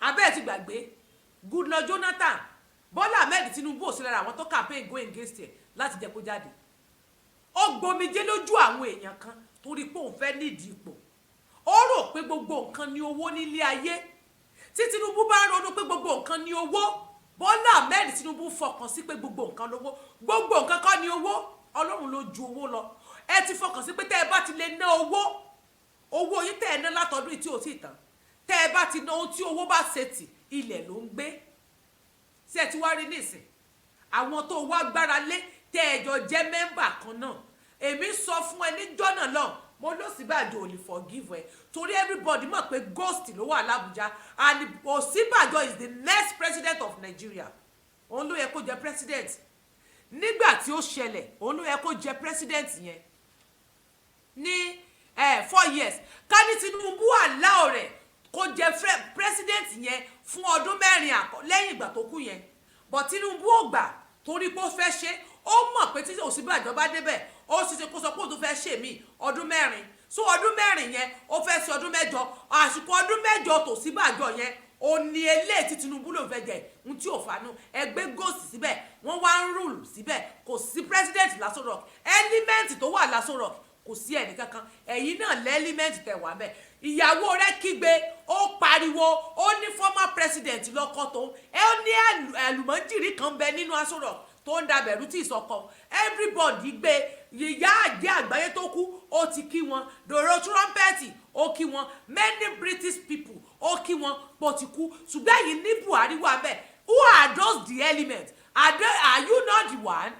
Abẹ́ ti gbàgbé, Goodluck Jonathan, Bọ́lá Ahmed Tinubu ò sí lára àwọn tó campaign go against ẹ̀ láti jẹ́ kó jáde. Ó gbomijé lójú àwọn èèyàn kan torí pé òun fẹ́ nídìí ipò. Ó rò pé gbogbo nǹkan ni owó nílé ayé. Tí Tinubu bá ń ronú pé gbogbo nǹkan ni owó, Bọ́lá Ahmed Tinubu fọkàn sí pé gbogbo nǹkan lówó. Gbogbo nǹkan kọ́ ni owó. Ọlọ́run ló ju owó lọ. Ẹ ti fọkàn sí pé tẹ́ ẹ bá ti lè ná owó yín tẹ́ ẹ ná látọdún tí ò tí tán. Tẹ́ ẹ bá ti ná ohun tí owó bá ṣe tì, ilẹ̀ ló ń gbé. Ṣé ẹ ti wá rí nísìn? Àwọn tó wá gbára lé tẹ́ ẹ jọ jẹ́ mẹ́mbà kan náà èmi sọ fún ẹ ní jọ́nà náà mo lọ Ọ̀ṣínbàjò ò lè forgive ẹ torí everybody mọ̀ pé ghost ló wà l'Abuja and Ọ̀ṣínbàjò is the next president of Nigeria òun ló yẹ kó jẹ president nígbà tí ó ṣẹlẹ̀ òun ló yẹ kó jẹ president yẹn ní 4 years ká ní Tinubu allow rẹ̀ kó jẹ president yẹn fún ọdún 4 lẹ́yìn ìgbà tó kú yẹn but Tinubu ò gbà torí pé ó fẹ́ ṣe ó mọ̀ pé tí Ọ̀ṣínbàjò bá débẹ̀ ó sì ṣe kó sọ pé ó tún fẹ́ ṣe mí ọdún 4 so ọdún 4 yẹn ó fẹ́ ṣe ọdún 8 àsìkò ọdún 8 t'Ọ̀ṣínbàjò yẹn ó ní eléyìí tí Tinubu ló fẹ́ jẹ ohun tí ò fanú ẹgbẹ́ gòsì síbẹ̀ wọ́n wá ń rúùlù síbẹ̀ kò sí president l'Aso Rock element tó wà l'Aso Rock kò sí ẹnì kankan ẹ̀yin náà lẹ́límẹ́ǹtì tẹ̀ wá bẹ́ẹ̀ ìyàwó rẹ̀ kígbe ó pariwo ó ní former president lọ́kọ tó ẹ ó ní àlùmọ́jìrì kan bẹ nínú Aso Rock tó ń dabẹ̀rù tí ìsọkọ everybody gbé ìyá àjẹ́ àgbáyé tó kú ó ti kí wọn dòrò trumpet ó kí wọn many British people ó kí wọn pọ̀ ti kú ṣùgbọ́n yìí ní Buhari wà bẹ́ẹ̀ who are those the elements are you not the one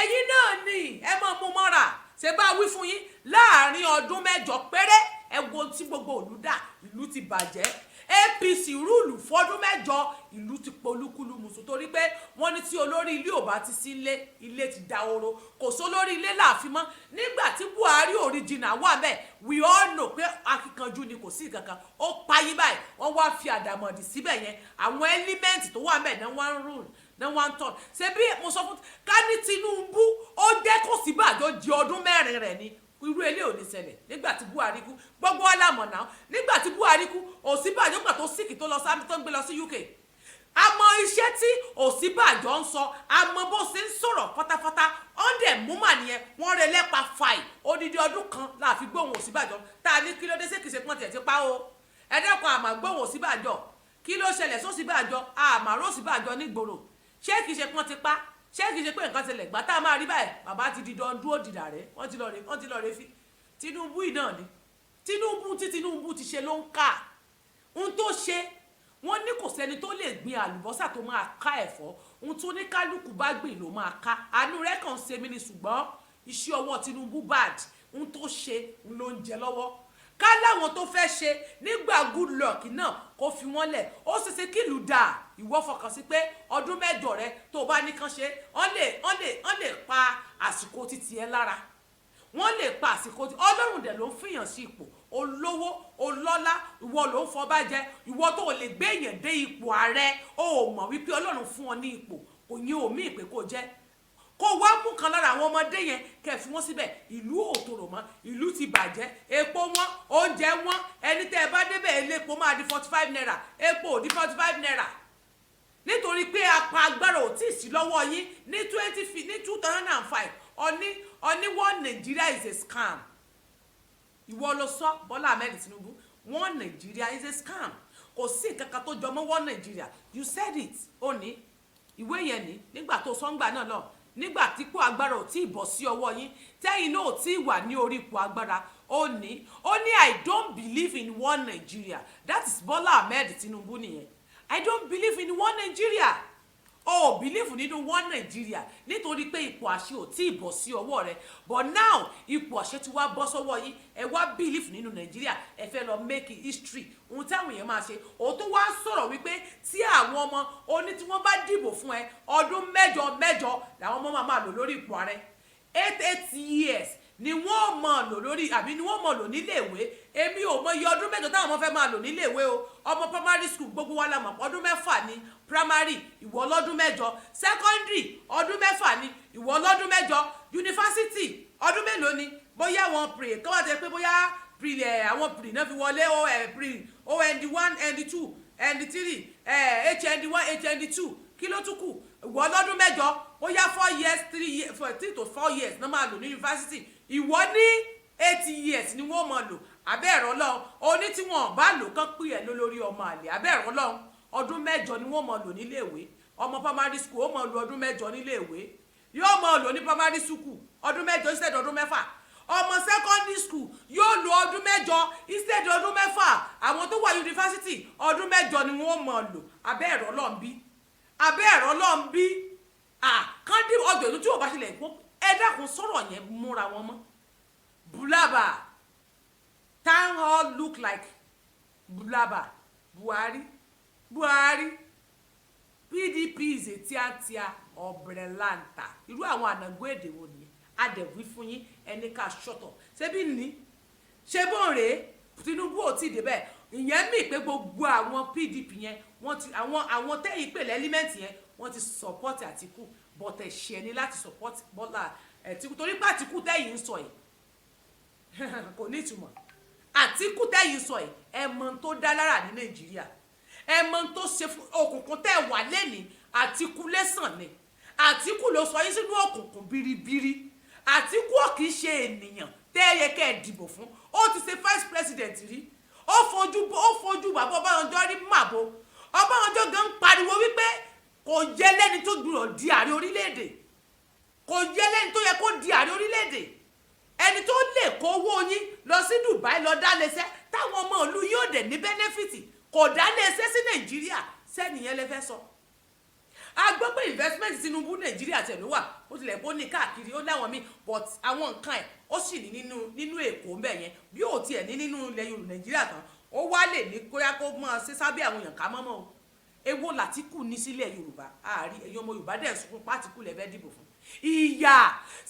ẹ̀yin náà ni ẹ máa mú mọ́ra ṣe bá wí fún yín láàrin ọdún 8 péré ẹ wo tí gbogbo ìlú dà ìlú ti bàjẹ́ APC rúùlù fọdún 8 ìlú ti polúkúlù mùsùn torí pé wọ́n ní tí olórí ilé ò bá ti sí ilé ti dahoro kò sólórí ilé láàfin mọ́ nígbà tí Buhari original wà bẹ́ẹ̀ we all know pé akíkanjú ni kò sí kankan ó payí báyìí wọ́n wá fi àdàmọ̀dì síbẹ̀ yẹn àwọn ẹ́límẹ́ǹtì tó wà bẹ́ẹ̀ náà wọ́n ń rúùlù náà wọ́n ń tọ̀ ṣe bí mo sọ fún ká ní Tinubu ó jẹ́ kó Ọ̀ṣínbàjò di ọdún 4 rẹ̀ ni irú ilé ò ní ṣẹlẹ̀ nígbà tí Buhari kú gbogbo ọlámọ̀ náà nígbà tí Buhari kú Ọ̀ṣínbàjò gbà tó síkì tó lọ sáà tó ń gbé lọ sí UK àmọ́ iṣẹ́ tí Ọ̀ṣínbàjò ń sọ àmọ́ bó ṣe ń sọ̀rọ̀ pátápátá ọ̀ndẹ̀ múmà nìyẹn wọ́n rẹ lẹ́pa fàì odidi ọdún kan láàfi gbóhùn Ọ̀ṣínbàjò tá a ní kí ló dé sí kìí ṣe pọ́n tiẹ̀ ti pa o ẹ̀dẹ́kun àmà gbóhùn Ọ̀ṣínbàjò kí ló ṣẹlẹ̀ s'Ọ̀ṣínbàjò àmà r'Ọ̀ṣínbàjò nígboro ṣé kìí ṣe pọ́n ti pa ṣé kìí ṣe pé nǹkan ṣẹlẹ̀ gbà tá a máa rí báyìí bàbá ti di dán dúró dìdà rẹ̀ wọ́n ti lọ rẹ̀ fi Tinubu yìí náà ni Tinubu ti ṣe ló ń kà ohun tó ṣe wọ́n ní kò sẹ́ni tó lè gbin àlùbọ́sà tó máa ká ẹ̀fọ́ ohun tó ní kálukú bá gbìn ló máa ká àánú rẹ̀ kàn ṣe mí ni ṣùgbọ́n iṣẹ́ ọwọ́ Tinubu bad ohun tó ṣe ló ń jẹ lọ́wọ́ ká láwọn tó fẹ́ ṣe nígbà good luck náà kó fi wọ́n lẹ̀ ó ṣe ṣe kílù dáa ìwọ fọkàn sí pé ọdún 8 rẹ tó bá ní kàn ṣe wọ́n lè pa àsìkò títí ẹ lára wọ́n lè pa àsìkò tí Ọlọ́run dẹ̀ ló ń fìyàn sí ipò olówó olọ́lá ìwọ ló ń fọba jẹ ìwọ tó lè gbé èèyàn dé ipò ààrẹ ó mọ̀ wípé Ọlọ́run fún ọ ní ipò kò ní omi ìpè kò jẹ́ kó wá mú kan lára àwọn ọmọdé yẹn kẹ́ fi wọ́n síbẹ̀ ìlú òtòrò mọ́ ìlú ti bàjẹ́ epo wọn oúnjẹ wọn ẹni tẹ́ ẹ bá débẹ̀ elépo máa di 45 naira epo ò di 45 naira nítorí pé apá agbára ò tí ì sí lọ́wọ́ yín ní 2005 ọní one Nigeria is a scam ìwọ ló sọ Bọ́lá Ahmed Tinubu one Nigeria is a scam kò sí nǹkan kan tó jọmọ́ one Nigeria you said it ó ní ìwé yẹn ní nígbà tó sọ́ngbà náà lọ nígbà tí ipò agbára ò tí ì bọ̀ sí ọwọ́ yín tẹ́yìn náà ò tí ì wà ní orí ipò agbára ó ní I don't believe in one Nigeria that is Bọ́lá Ahmed Tinubu nìyẹn I don't believe in one Nigeria oh believe nínú one Nigeria nítorí pé ipò àṣẹ ò tí ì bọ̀ sí ọwọ́ rẹ but now ipò àṣẹ ti wá bọ́ sọ́wọ́ yín ẹ wá believe nínú Nigeria ẹ fẹ́ lọ make history ohun táwọn èèyàn máa ṣe òun tó wá sọ̀rọ̀ wípé tí àwọn ọmọ oní tí wọ́n bá dìbò fún ẹ ọdún 8 làwọn ọmọ máa lò lórí ipò ààrẹ 8 years ni wọ́n mọ̀ lò lórí àbí ni wọ́n mọ̀ lò níléèwé èmi ò mọ iye ọdún 8 táwọn ọmọ fẹ́ máa lò níléèwé o ọmọ primary school gbogbo wa la mọ̀ ọdún 6 ní primary ìwọ lọ́dún 8 secondary ọdún 6 ní ìwọ lọ́dún 8 university ọdún mélòó ni bóyá wọn pre kọ́ wá tẹ pé bóyá pre àwọn pre náà fi wọlé pre OND1 ND2 ND3 HND1 HND2 kí ló tún kù ìwọ lọ́dún 8 bóyá 4 years 3 to 4 years náà máa lò ní university ìwọ ní 8 years ni wọ́n máa lò abẹ́ ẹ̀rọ lọ́hùn oní tí wọ́n bá lò kán pè ẹ́ lórí ọmọ àlè abẹ́ ẹ̀rọ lọ́hùn ọdún 8 ni wọ́n máa lò níléèwé ọmọ primary school ó máa lò ọdún 8 níléèwé yóò máa lò ní primary school ọdún 8 instead ọdún 6 ọmọ secondary school yóò lò ọdún 8 instead ọdún 6 àwọn tó wà university ọdún 8 ni wọ́n máa lò abẹ́ ẹ̀rọ lọ́hùn bí abẹ́ ẹ̀rọ lọ́hùn bí kandi ọdún bójú ò bá ṣẹlẹ̀ kó ẹ dákun sọ̀rọ̀ yẹn múra wọn mọ́ bulaba town hall look like bulaba Buhari PDP is a tíátíá ọ̀bẹ̀rẹ̀láǹtà irú àwọn ànàgbó èdè wo nìyẹn adẹ̀wí fún yín ẹni ká ṣọ́tọ̀ ṣébí ní ṣé bó rèé Tinubu ò tí ì débẹ̀ ìyẹn mì pé gbogbo àwọn PDP yẹn wọ́n ti àwọn tẹ́yìn pè lẹ́límẹ́ǹtì yẹn wọ́n ti support Àtíkù but ẹ̀ṣẹ̀ ni láti support Bọ́lá Àtíkù torí pé Àtíkù tẹ́yìn ń sọ yìí kò ní ìtumọ̀ Àtíkù tẹ́yìn sọ yìí ẹ mọ̀ tó dá lára ní Nàìjíríà ẹ mọ̀ tó ṣe fún òkùnkùn tẹ́ wà lẹ́ni Àtíkù lẹ́sàn ni Àtíkù ló sọ yín sínú òkùnkùn biribiri Àtíkù ò kì í ṣe ènìyàn tẹ́ ẹ yẹ kẹ́ ẹ dìbò fún ó ti ṣe vice president rí ó fojú bàbá Ọbásanjọ́ rí màbo Ọbásanjọ́ gan ń pariwo wípé kò yẹ lẹ́ni tó gbúdọ̀ di ààrẹ orílẹ̀-èdè kò yẹ lẹ́ni tó yẹ kó di ààrẹ orílẹ̀-èdè ẹni tó lè kó owó yín lọ sí Dubai lọ dá léṣẹ́ táwọn ọmọ ìlú yóò dẹ̀ ní bẹ́nẹ́fìtì kò dá léṣẹ́ sí Nàìjíríà sẹ́niyẹn lẹ fẹ́ sọ a gbọ́ pé investment Tinubu Nàìjíríà tẹ̀ ló wà ó tilẹ̀ bó ní káàkiri ó láwọn míì but àwọn nǹkan ẹ̀ ó sì ní nínú Èkó ń bẹ̀ yẹn bí ó tiẹ̀ ní nínú ilẹ̀ Yorùbá Nàìjíríà tán ó wá lè ní kóyá kó mọ́ ṣe sábẹ́ àwọn èèyàn ká mọ́mọ́ o èwo l'Àtíkù ní sílẹ̀ Yorùbá àárí ẹ̀yọ́ ọmọ Yorùbá dẹ̀ sunkún pátìkù lẹ́fẹ́ dìbò fún ìyá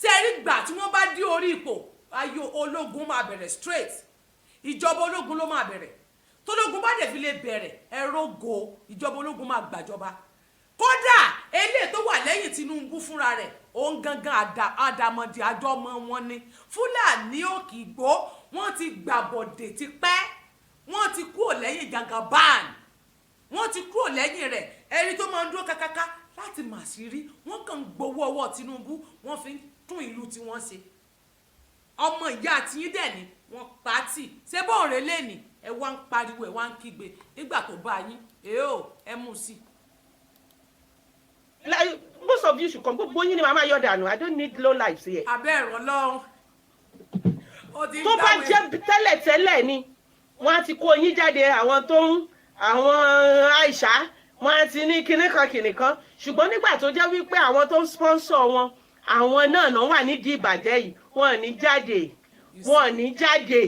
sẹ́ẹ̀rí gbà tí wọ́n bá dé orí ipò ayò ológun máa bẹ̀rẹ̀ straight ìjọba ológun ló máa bẹ̀rẹ̀ tólógun bá dẹ̀ fi lè bẹ̀rẹ̀ ẹ̀rọ̀gò ìjọba ológun máa gbàjọba kódà eléyìí tó wà lẹ́yìn Tinubu fúnra rẹ̀ òun gangan àdàmọ̀dì àjọmọ wọn ni Fúlàní Òkìgbó wọ́n ti gbàbọ̀dè tipẹ́ wọ́n ti kúrò lẹ́yìn Jagaban wọ́n ti kúrò lẹ́yìn rẹ̀ ẹni tó máa ń dúró kákáká láti mà sí rí wọ́n kàn ń gbowó ọwọ́ Tinubu wọ́n fi ń tún ìlú tí wọ́n ṣe ọmọ ìyá àtìyín dẹ̀ ni wọ́n pàtì ṣé bọ́ọ̀ rẹ̀ lẹ́nì ẹ wá ń pariwo ẹ wá ń kígbe nígbà tó bá yín ẹ mú sí like most of you should come gbogbo yín ni màmá yọ dànù I don't need low lives here. abẹ́ ẹ̀rọ lọ́rùn. tó bá jẹ́ tẹ́lẹ̀tẹ́lẹ̀ ni wọ́n á ti kó yín jáde àwọn tó ń àwọn Aisha wọ́n á ti ní kinní kan ṣùgbọ́n nígbà tó jẹ́ wípé àwọn tó ń sponsor wọn àwọn náà wà nídìí ìbàjẹ́ yìí wọ́n ò ní jáde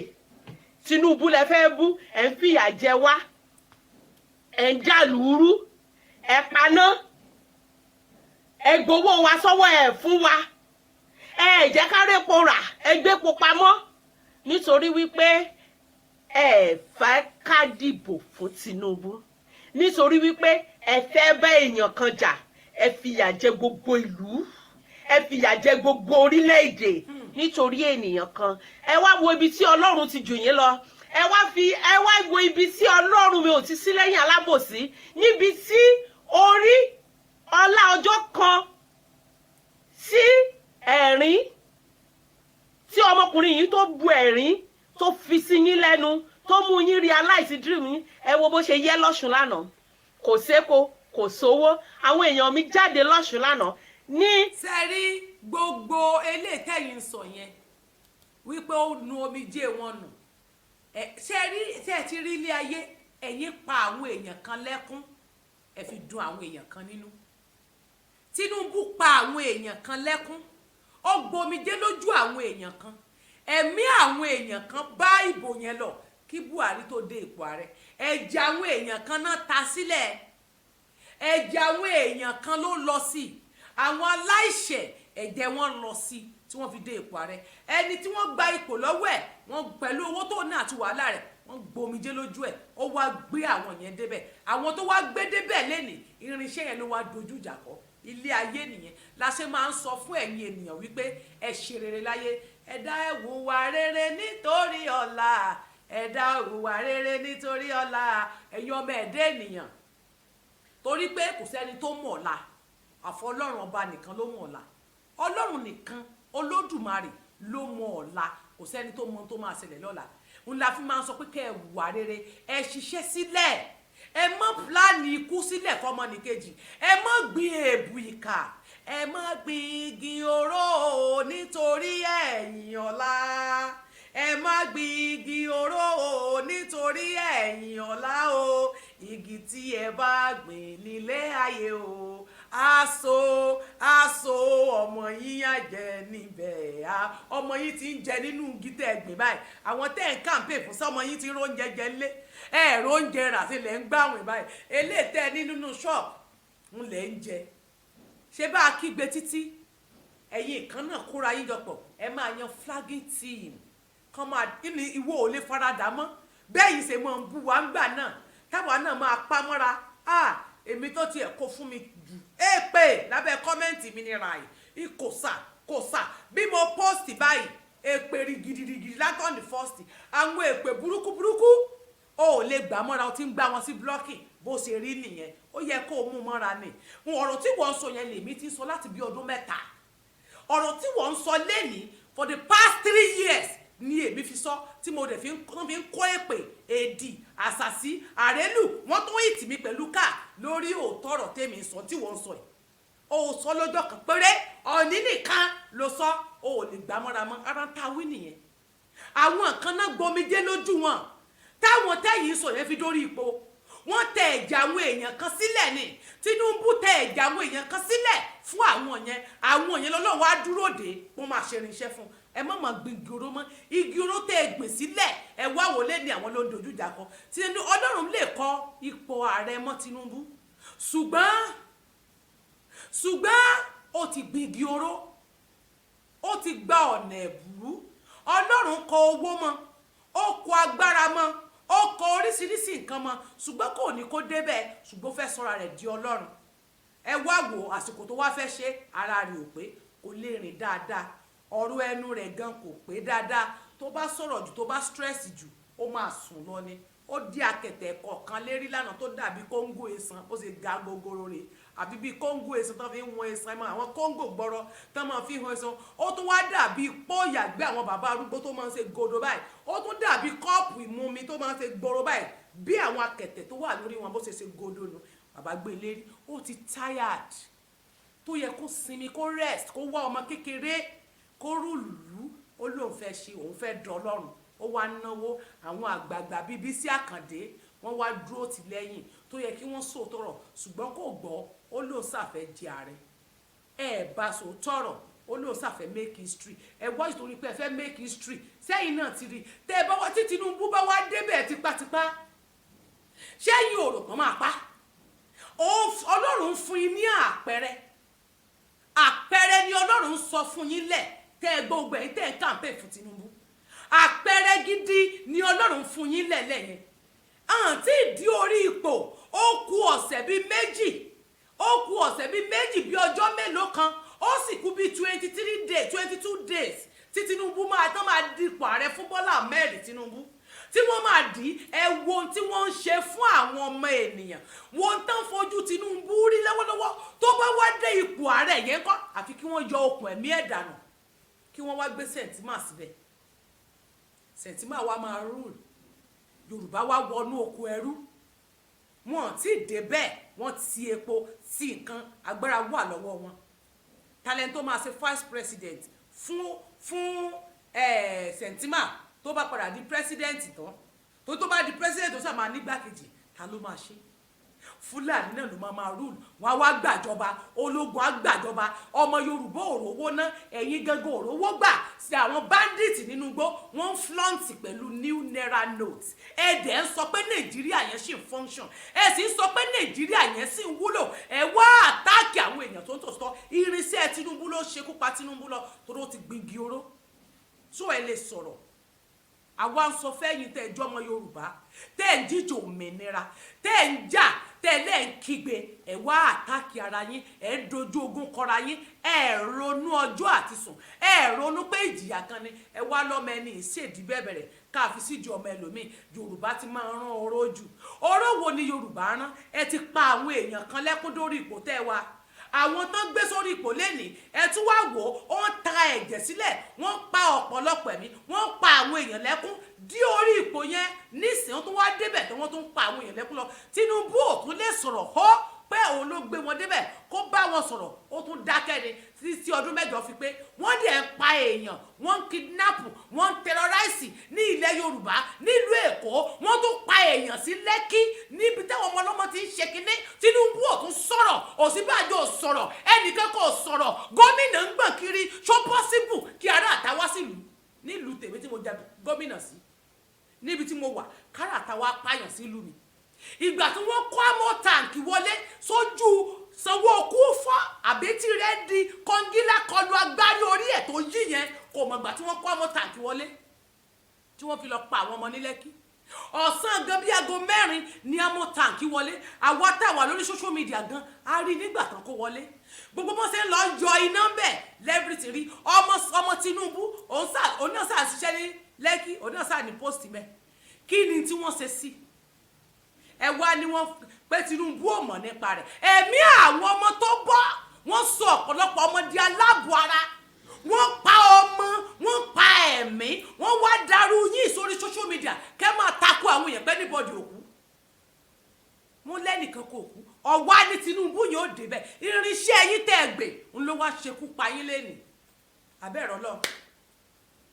Tinubu lẹ fẹ́ bú ẹ̀ ń fìyà jẹ wá ẹ̀ ń jà lùúrú ẹ̀ paná ẹ gbowó wa sọ́wọ́ ẹ fún wa ẹ jẹ́ ká répo rà ẹ gbépo pamọ́ nítorí wípé ẹ fẹ́ ká dìbò fún Tinubu nítorí wípé ẹ fẹ́ bá èèyàn kan jà ẹ fìyà jẹ gbogbo ìlú ẹ fìyà jẹ gbogbo orílẹ̀-èdè nítorí ènìyàn kan ẹ wá wo ibi tí Ọlọ́run ti jù yín lọ ẹ wá wo ibi tí Ọlọ́run mi ò ti sí lẹ́yìn alábòsí níbi tí orí ọlá ọjọ́ kan sí ẹ̀rín tí ọmọkùnrin yìí tó bu ẹ̀rín tó fi sí yín lẹ́nu tó mú yín realize dream yín ẹ wo bó ṣe yẹ lọ́sùn lánàá kò sépo kò sówó àwọn èèyàn mi jáde lọ́sùn lánàá ní. sẹ́rí gbogbo eléyìí tẹ̀yìn sọ yẹn wípé ó nu omijé wọn nù ṣé ẹ ti rí ilé ayé ẹ̀yin pa àwọn èèyàn kan lẹ́kún ẹ fi dùn àwọn èèyàn kan nínú. Tinubu pa àwọn èèyàn kan lẹ́kún ó gbomijé lójú àwọn èèyàn kan ẹ̀mí àwọn èèyàn kan bá ìbò yẹn lọ kí Buhari tó dé ipò ààrẹ ẹ̀jẹ̀ àwọn èèyàn kan náà ta sílẹ̀ ẹ̀jẹ̀ àwọn èèyàn kan ló lọ sí àwọn aláìṣẹ̀ ẹ̀jẹ̀ wọn lọ sí tí wọ́n fi dé ipò ààrẹ ẹni tí wọ́n gba ipò lọ́wọ́ ẹ̀ wọ́n pẹ̀lú owó tó ní àti wàhálà rẹ̀ wọ́n gbomijé lójú ẹ̀ ó wá gbé àwọn yẹn débẹ̀ àwọn tó wá gbé débẹ̀ lẹ́nìí irinṣẹ́ yẹn ló wá dojú ìjà kọ ilé ayé nìyẹn la ṣe máa ń sọ fún ẹ̀yin ènìyàn wípé ẹ ṣe rere láyé ẹ̀dá ẹ hùwà rere nítorí ọ̀la ẹ̀dá ẹ hùwà rere nítorí ọ̀la ẹ̀yin ọmọ ẹ̀dá ènìyàn torí pé kò sẹ́ni tó mọ̀ ọ̀la àfọ Ọlọ́run ọba nìkan ló mọ̀ ọ̀la Ọlọ́run nìkan Olódùmarè ló mọ̀ ọ̀la kò sẹ́ni tó mọ̀ tó máa ṣẹlẹ̀ lọ́la òun la fi máa ń sọ pé kẹ́ ẹ hùwà rere ẹ ṣiṣẹ́ sílẹ̀ ẹ mọ́ pílánì ikú sílẹ̀ fọmọnìkejì ẹ mọ́ gbin èébú ìkà ẹ mọ́ gbin igi oró nítorí ẹ̀yìn ọ̀la ẹ mọ́ gbin igi oró nítorí ẹ̀yìn ọ̀la o igi tí ẹ bá gbìn nílé ayé o aso ọmọ yín àjẹ níbẹ̀ ọmọ yín ti ń jẹ nínú igi tẹ́ ẹ gbìn báyìí àwọn tẹ́ ẹ ń kàǹpé fún sọmọ yín ti ń róúnjẹ jẹ lé ẹ róúnjẹ rà sílẹ̀ ń gbàwìn báyìí eléyìí tẹ́ ẹ ní nínú ṣọ́ọ̀bù ń lẹ̀ ń jẹ ṣé bá a kígbe títí ẹ̀yin kan náà kóra yín jọpọ̀ ẹ máa yan flagging team kan máa ní ìwọ ò lè faradà mọ́ bẹ́ẹ̀ yìí ṣe máa ń bú wa ń gbà náà táwa náà máa pa mọ́ra èmi tó tiẹ̀ kó fún mi jù èpè lábẹ́ kọ́mẹ́ǹtì mi ní ràì ìkòsà bí mo post báyìí èpè gidigidi látọ̀ ní first àwọn èpè burúkú o ò lè gbà mọ́ra o ti ń gbá wọn sí blocking bó ṣe rí nìyẹn ó yẹ kó o mú mọ́ra ni ọ̀rọ̀ tí wọ́n ń sọ yẹn lèmi ti sọ láti bí ọdún 3 ọ̀rọ̀ tí wọ́n ń sọ lẹ́nìí for the past 3 years ni èmi fi sọ tí mo dẹ̀ fi ń kó èpè èdì àṣàsí àrélù wọ́n tó hìtì mi pẹ̀lú káà lórí òótọ́ ọ̀rọ̀ tèmi sọ tí wọ́n ń sọ yìí o sọ lọ́jọ́ kan péré ọ̀ní nìkan ló sọ o ò lè gbà mọ́ra mọ́ ara ń ta wí nìyẹn àwọn kan náà gbomijé lójú wọn táwọn tẹ́yìn sọ yẹn fi dórí ipò wọ́n tẹ ẹ̀jẹ̀ àwọn èèyàn kan sílẹ̀ ni Tinubu tẹ ẹ̀jẹ̀ àwọn èèyàn kan sílẹ̀ fún àwọn yẹn lọ́lọ́run á dúró dé wọ́n máa ṣe irinṣẹ́ fún ẹ má máa gbin igi oró mọ́ igi oró tẹ ẹ gbìn sílẹ̀ ẹ wá wọlé ní àwọn ló ń dojú ìjà kọ Tinubu Ọlọ́run lè kọ ipò ààrẹ mọ́ Tinubu ṣùgbọ́n ó ti gbin igi oró ó ti gba ọ̀nà ẹ̀bùrú Ọlọ́run kọ owó mọ́ ó kọ agbára mọ́ ó kọ oríṣiríṣi nǹkan mọ́ ṣùgbọ́n kò ní kó débẹ̀ ṣùgbọ́n fẹ́ sọ́ra rẹ̀ di Ọlọ́run ẹ wá wò àsìkò tó wá fẹ́ ṣe ara rẹ̀ ò pé kò lè rìn dáadáa ọ̀rọ̀ ẹnu rẹ̀ gan kò pé dáadáa tó bá sọ̀rọ̀ jù tó bá stress jù ó máa sùn lọ ni ó di akẹ̀tẹ̀ kọ̀ọ̀kan lérí lánàá tó dàbí kóńgò èsàn ó sì ga gogoro rẹ̀ àbí bí kóńgò èsàn tó fi ń wọn èsàn mọ́ àwọn kóńgò gbọ́rọ̀ tó máa fi hàn èsàn ó tún wá dàbí pọ́ọ̀yàgbé àwọn bàbá arúgbó tó máa ń ṣe godo báyìí ó tún dàbí kọ́ọ̀pù ìmumi tó máa ń ṣe gbọ́rọ̀ báyìí bí àwọn akẹ̀tẹ̀ tó wà lórí wọn bó ṣe godo nù bàbá gbé lérí ó ti tired tó yẹ kó sinmi kó rest kó wá ọmọ kékeré kó rúlùú ó lóun fẹ́ ṣe òun fẹ́ dọlọ́run ó wá náwó àwọn àgbààgbà bíi Bísí Àkàndé wọ́n wá dúró tì lẹ́yìn tó yẹ kí wọ́n sòtọ̀rọ̀ ṣùgbọ́n kò gbọ́ ó lóun ṣàfẹ́ jẹ ààrẹ ẹ bá sòtọ̀rọ̀ ó lóun ṣàfẹ́ make history ẹ wá ìtòrí pé ẹ fẹ́ make history sẹ́yìn náà ti rí tẹ́ ẹ bá wá tí Tinubu bá wá débẹ̀ tipátipá sẹ́yìn òrò tán máa pa Ọlọ́run fún yín ní àpẹẹrẹ ni Ọlọ́run sọ fún yín lẹ̀ tẹ́ ẹ gbogbo ẹ̀yin tẹ́ ẹ kàǹpé fún Tinubu àpẹẹrẹ gidi ni Ọlọ́run fún yín lẹ̀lẹ̀ yẹn àǹtí ìdí orí ipò ó kù ọ̀sẹ̀ bíi méjì bí ọjọ́ mélòó kan ó sì kù bíi 22 days tí Tinubu máa dipò ààrẹ fún Bọ́lá Ahmed Tinubu tí wọ́n máa dì í ẹ wo ohun tí wọ́n ń ṣe fún àwọn ọmọ ènìyàn wọ́n tán fojú Tinubu rí lọ́wọ́lọ́wọ́ tó bá wá dé ipò ààrẹ yẹn kọ́ àfi kí wọ́n yọ okùn ẹ̀mí ẹ̀ dànù kí wọ́n wá gbé sẹ̀ǹtìmà síbẹ̀ sẹ̀ǹtìmà wa máa rúùlù Yorùbá wá wọnú oko ẹrú wọn tí dé bẹ́ẹ̀ wọ́n ti epo sí nǹkan agbára wà lọ́wọ́ wọn talent tó máa ṣe vice president fún sẹ̀ǹtìmà tó bá padà di president tán tó bá di president tó sàmà nígbàkejì ta ló máa ṣe Fúlàní náà ló máa rúùlù wọn á wá gbàjọba ológun á gbàjọba ọmọ Yorùbá òrówó ná ẹ̀yin gangan òrówó gbà sí àwọn bandits nínú igbó wọ́n ń flaunt pẹ̀lú new naira notes ẹ̀dẹ̀ ń sọ pé Nàìjíríà yẹn ṣì ń function ẹ̀ sì ń sọ pé Nàìjíríà yẹn sì ń wúlò ẹ̀ wá àtáàkì àwọn èèyàn tó ń tòṣọ́ irinṣẹ́ Tinubu ló ṣekú pa Tinubu lọ torí ó ti gbingi oró tó ẹ lè sọ̀rọ̀ àwa ń sọ fẹ́yìn tẹ́ ẹjọ́ ọmọ Yorùbá tẹ́ ẹ̀ ń jíjò òmìnira tẹ́ ẹ̀ ń jà tẹ́ ẹ̀ lẹ́ ń kígbe ẹ̀ wá àtàkì ara yín ẹ̀ ń dojú ogun kọra yín ẹ̀ ronú ọjọ́ àti sùn ẹ̀ ronú pé ìjìyà kan ni ẹ̀ wá lọ́mọ ẹni ìṣèdí bẹ̀bẹ̀rẹ̀ káàfi síjú ọmọ ẹlòmíì Yorùbá ti máa rán oró jù oró wo ni Yorùbá rán ẹ ti pa àwọn èèyàn kan lẹ́kún dórí ipò tẹ́ wa àwọn tó ń gbé sórí ipò lẹ́nìí ẹ tún wá wò ó ń ta ẹ̀jẹ̀ sílẹ̀ wọ́n pa ọ̀pọ̀lọpọ̀ ẹ̀mí wọ́n pa àwọn èèyàn lẹ́kún dí orí ipò yẹn nísìnyí wọ́n tún wá débẹ̀ tí wọ́n tún pa àwọn èèyàn lẹ́kún lọ Tinubu ò tún lè sọ̀rọ̀ hó pé òun ló gbé wọn débẹ̀ kó bá wọn sọ̀rọ̀ ó tún dákẹ́ ni títí ọdún mẹ́jọ fi pé wọ́n dẹ̀ ń pa èèyàn wọ́n ń kidnap wọ́n ń terrorize ní ilẹ̀ Yorùbá nílùú Èkó wọ́n tún pa èèyàn sí Lẹ́kí níbi táwọn ọmọ ọlọ́mọ ti ń ṣe kinní Tinubu ò tún sọ̀rọ̀ Ọ̀ṣínbàjò ò sọ̀rọ̀ ẹnìkan kò sọ̀rọ̀ gómìnà ń gbọ̀n kiri ṣó possible kí ará àta wá sílùú nílùú tèmi tí mo jẹ gómìnà sí níbi tí mo wà kára àta wá pààyàn sílùú mi ìgbà tí wọ́n kó amọ̀ tàǹkì wọlé sójú sanwó kú fọ́ àbẹ́tí rẹ̀ di kọ́ngílá kọlu agbárí orí ẹ̀ tó yí yẹn kò mọ̀ gbà tí wọ́n kó amọ̀ tàǹkì wọlé tí wọ́n fi lọ pa àwọn ọmọ ní Lẹ́kì ọ̀sán gan bí aago 4 ní amọ̀ tàǹkì wọlé àwa táwa lórí social media gan a rí nígbà tán kó wọlé gbogbo bó ṣe ń lọ yọ iná bẹ́ẹ̀ lẹ́bìrìtì rí ọmọ Tinubu òun náà sáà ṣiṣẹ́ ní Lẹ́kì òun náà sáà ní post mẹ́ kí ni tí wọ́n ṣe sí ẹ wá ní wọ́n pé Tinubu ò mọ̀ nípa rẹ̀ ẹ̀mí àwọn ọmọ tó bọ́ wọ́n sọ ọ̀pọ̀lọpọ̀ ọmọ di aláàbọ̀ ara wọ́n pa ọmọ wọ́n pa ẹ̀mí wọ́n wá darú yín sórí social media kẹ́ máa takò àwọn èèyàn pé níbọ̀dì òkú mo lẹ́nìkan kò kú ọ̀wá ní Tinubu yóò débẹ̀ irinṣẹ́ yín tẹ́ ẹ gbé ń ló wá ṣekú pa yín lẹ́nìí abẹ́rẹ́ Ọlọ́run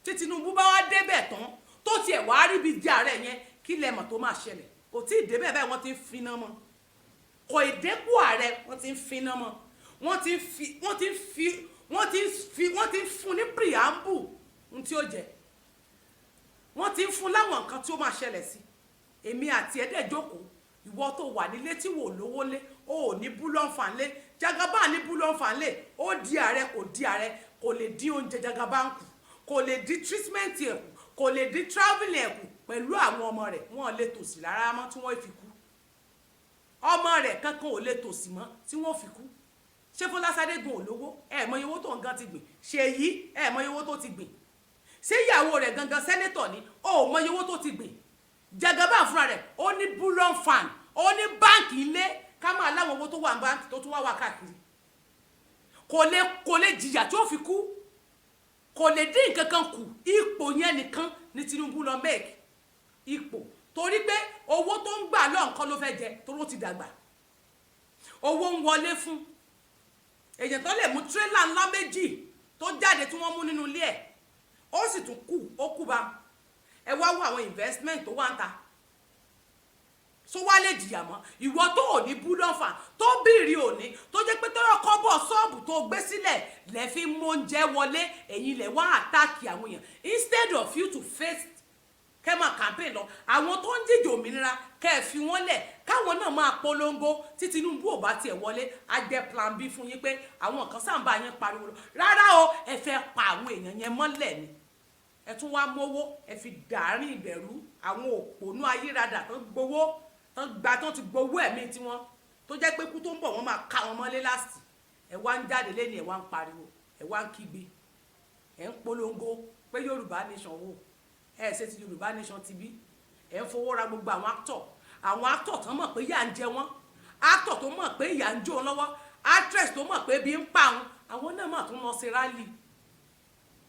tí Tinubu bá wá débẹ̀ tán tó tiẹ̀ wá rí bí di ààrẹ yẹn kí lẹ́mọ̀ tó máa ṣẹlẹ̀ kò tí ì débẹ̀ bẹ́ẹ̀ wọ́n ti ń finá mọ́ kò ìdẹ́kù ààrẹ wọ́n ti ń finá mọ́ wọ́n ti ń fún ní preamble ohun tí ó jẹ́ wọ́n ti ń fún láwọn nǹkan tí ó máa ṣẹlẹ̀ sí èmi àti ẹ̀dẹ̀ jókòó ìwọ tó wà nílé tí wò lówó lé ó ò ní búlọ́ǹfà lé Jagaban ní búlọ́ǹfà lé ó di ààrẹ kò di ààrẹ kò lè dín oúnjẹ Jagaban kù kò lè dín treatment ẹ̀ kù kò lè dín travelling ẹ̀ kù pẹ̀lú àwọn ọmọ rẹ̀ wọ́n lè tòsí lára mọ́ tí wọ́n fi kú ọmọ rẹ̀ kankan ò lè tòsí mọ́ tí wọ́n fi kú ṣé Fọláṣadé gan olówó ẹ̀ mọ iye owó tó ń gan ti gbìn Ṣèyí ẹ̀ mọ iye owó tó ti gbìn ṣé ìyàwó rẹ̀ gangan sẹ́nẹ́tọ̀ ni ó mọ iye owó tó ti gbìn Jagaban fúnra rẹ̀ ó ní bullion fan ó ní báǹkì ilé ká máa láwọn owó tó wà ní báǹkì tó tún wá káàkiri kò lè jìyà tí ó fi kú kò lè dín nǹkan kan kù ipò yẹn nìkan ní Tinubu lọ make ipò torí pé owó tó ń gbà lọ́nkán ló fẹ́ jẹ torí ó ti dàgbà owó ń wọlé fún èèyàn tó lè mú tírélà ńlá méjì tó jáde tí wọ́n mú nínú ilé ẹ̀ ó sì tún kù ó kú bá ẹ wá wo àwọn investment tó wà ń ta so wá lè jìyà mọ́ ìwọ tó ò ní búlọ́fà tó bìrì òní tó jẹ́ pé tọ́rọ kọ́bọ̀ ṣọ́ọ̀bù tó gbé sílẹ̀ lẹ́ fi mú oúnjẹ wọlé ẹ̀yin lẹ̀ wá àtàkì àwọn èèyàn instead of you to face kẹ́mà campaign lọ àwọn tó ń jíjò òmìnira kẹ́ ẹ̀ fi wọ́n lẹ̀ káwọn náà máa polongo tí Tinubu ò bá tiẹ̀ wọlé á jẹ́ plan B fún yín pé àwọn kan sáǹbà yẹn pariwo lọ rárá o ẹ fẹ́ pa àwọn èèyàn yẹn mọ́lẹ̀ ni ẹ tún wá mówó ẹ fi dàárín ìbẹ̀rù àwọn òpònú ayírádà tó gbowó tó ti gbowó ẹ̀mí tiwọn tó jẹ́ pé kú tó ń bọ̀ wọ́n máa ká wọn mọ́lé láti ẹ wá ń jáde lẹ́ni ẹ wá ń pariwo ẹ wá ń kígbe ẹ ń polongo pé Yorùbá nation wò ẹ ṣe ti Yorùbá nation ti bí ẹ ń fowó ra gbogbo àwọn actor tán mọ̀ pé ìyà ń jẹ wọ́n actor tó mọ̀ pé ìyà ń jó wọn lọ́wọ́ actress tó mọ̀ pé bí ń pa àwọn náà mà tún lọ sí rally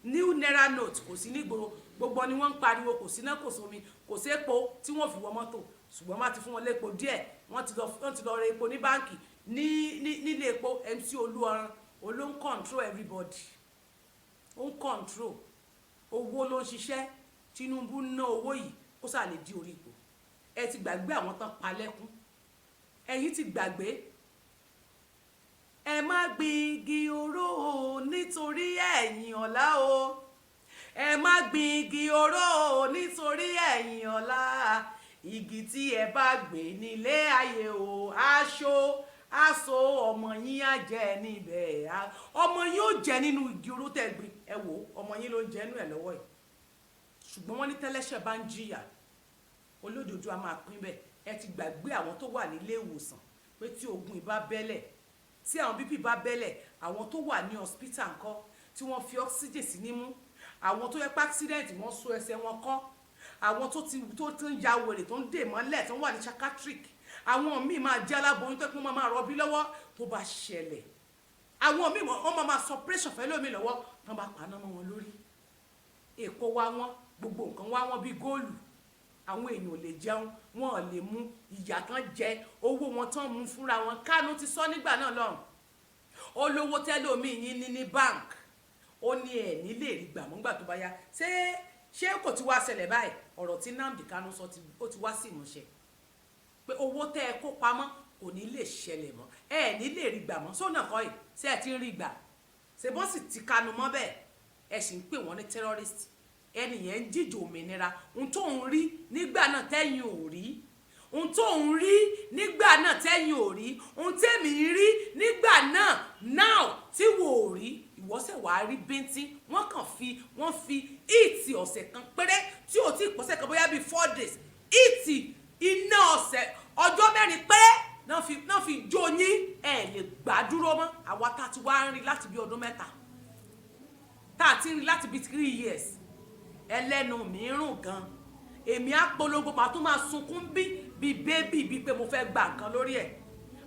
new naira note kò sí nígboro gbogbo ni wọ́n ń pariwo kò sí náà kò sómi kò sí epo tí wọ́n fi wọ mọ́tò ṣùgbọ́n má ti fún wọn lépo díẹ̀ wọ́n ti lọ ra epo ní báǹkì nílé epo MC Olúọrán ló ń control everybody ó ń control owó ló ń ṣiṣẹ́ Tinubu ná owó yìí kó sà lè di orí ipò ẹ ti gbàgbé àwọn tán palẹ́kún ẹ̀yin ti gbàgbé ẹ má gbin igi oró o nítorí ẹ̀yìn ọ̀la o ẹ má gbin igi oró o nítorí ẹ̀yìn ọ̀la igi tí ẹ bá gbìn nílé ayé o aṣọ ọmọ yín á jẹ níbẹ̀ ọmọ yín ó jẹ nínú igi oró tẹ́ gbìn ẹ wò ọmọ yín ló ń jẹ nínú ẹ̀ lọ́wọ́ yìí ṣùgbọ́n wọ́n ní tẹ́lẹ́ṣẹ̀ bá ń jìyà olódodo a máa pín bẹ́ẹ̀ ẹ ti gbàgbé àwọn tó wà nílé ìwòsàn pé tí ogun ìbá bẹ́lẹ̀ tí àwọn bp bá bẹ́lẹ̀ àwọn tó wà ní hospital ńkọ́ tí wọ́n fi oxygen sí nímú àwọn tó yẹ pé accident wọ́n so ẹsẹ̀ wọn kọ́ àwọn tó ń ya wèrè tó ń dè mọ́lẹ̀ tó ń wà ní psychiatric àwọn míì máa jẹ́ aláboyún tó kún máa rọbí lọ́wọ́ tó bá ṣẹlẹ̀ àwọn míì wọ́n máa sọ pressure fẹ́ lómi lọ́wọ́ tó bá paná mọ́ wọn lórí èkó wá wọn gbogbo nǹkan wá wọn bí góòlù àwọn èèyàn ò lè jẹun wọn ò lè mú ìyà tán jẹ owó wọn tán mú fúnra wọn Kánú ti sọ nígbà náà lọ́rùn olówó tẹ́lómi yín ní bank ó ní ẹ̀ nílé rí gbà mọ́ngbà tó bá yá ṣé kò ti wá ṣẹlẹ̀ báyìí ọ̀rọ̀ tí Nnamdi Kanu sọ ó ti wá sí ìmúṣẹ pé owó tẹ́ ẹ kó pamọ́ kò ní lè ṣẹlẹ̀ mọ́ ẹ ní lè rí gbà mọ́ sónà kọ́ yìí ṣé ẹ ti ń rí gbà ṣe bọ́ sì ti kanu mọ́ bẹ́ẹ̀ ẹ sì ń pè wọ́n ní terrorist. Ẹnìyẹn ń jíjò òmìnira. Ohun tó ń rí nígbà náà tẹ́yìn ò rí, ohun tó ń rí nígbà náà tẹ́yìn ò rí, ohun tẹ́mi rí nígbà náà now tí wò ó rí, ìwọ́sẹ̀ wàá rí bíntín. Wọ́n fi ìtì ọ̀sẹ̀ kan péré tí ò tí ì pọ̀sẹ̀ kan bóyá bíi 4 days, ìtì iná ọjọ́ 4 péré náà fi jó yín. Ẹ lè gbàdúró mọ́. Àwa tá ti wá ń rí láti bí ọdún 3 tá a ti ń rí láti bí 3 years, ẹlẹ́nu mi rùn gan. Èmi á polongo màá tún máa sunkún bí bébì bíi pé mo fẹ́ gba nǹkan lórí ẹ̀.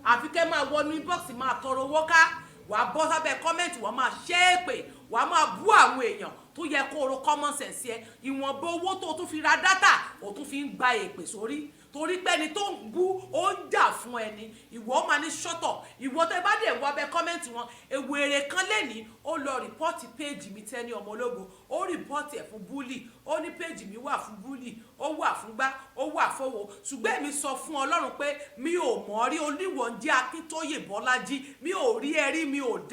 Àfi kẹ́ máa wọnú inbox máa tọrọ owó ká, wàá bọ́ sábẹ́ kọ́mẹ́ǹtì, wàá máa ṣépè, wàá máa bú àwọn èèyàn tó yẹ kó ro common sense ẹ. Ìwọ̀nba owó tó tún fi ra dátà ó tún fi ń gba èpè sórí, torí pé ẹni tó ń bú ó ń jà fún ẹni. Ìwọ máa ní ṣọ́tọ̀. Ìwọ tó bá dé wọ abẹ́ kọ́mẹ́ǹtì wọn, ewèrè kan lẹ́ni ó lọ rìpọ́ọ̀tì péèjì mi Tenny Ọmọológo, ó rìpọ́ọ̀tì ẹ̀ fún búlì, ó ní péèjì mi wà fún búlì, ó wà fún gbá, ó wà fọwọ́. Ṣùgbọ́n èmi sọ fún Ọlọ́run pé mi ò mọ̀ rí, oníwọ̀n jẹ́ Akíntóyè Bọ́lájí, mi ò rí ẹ rí, mi ò dé.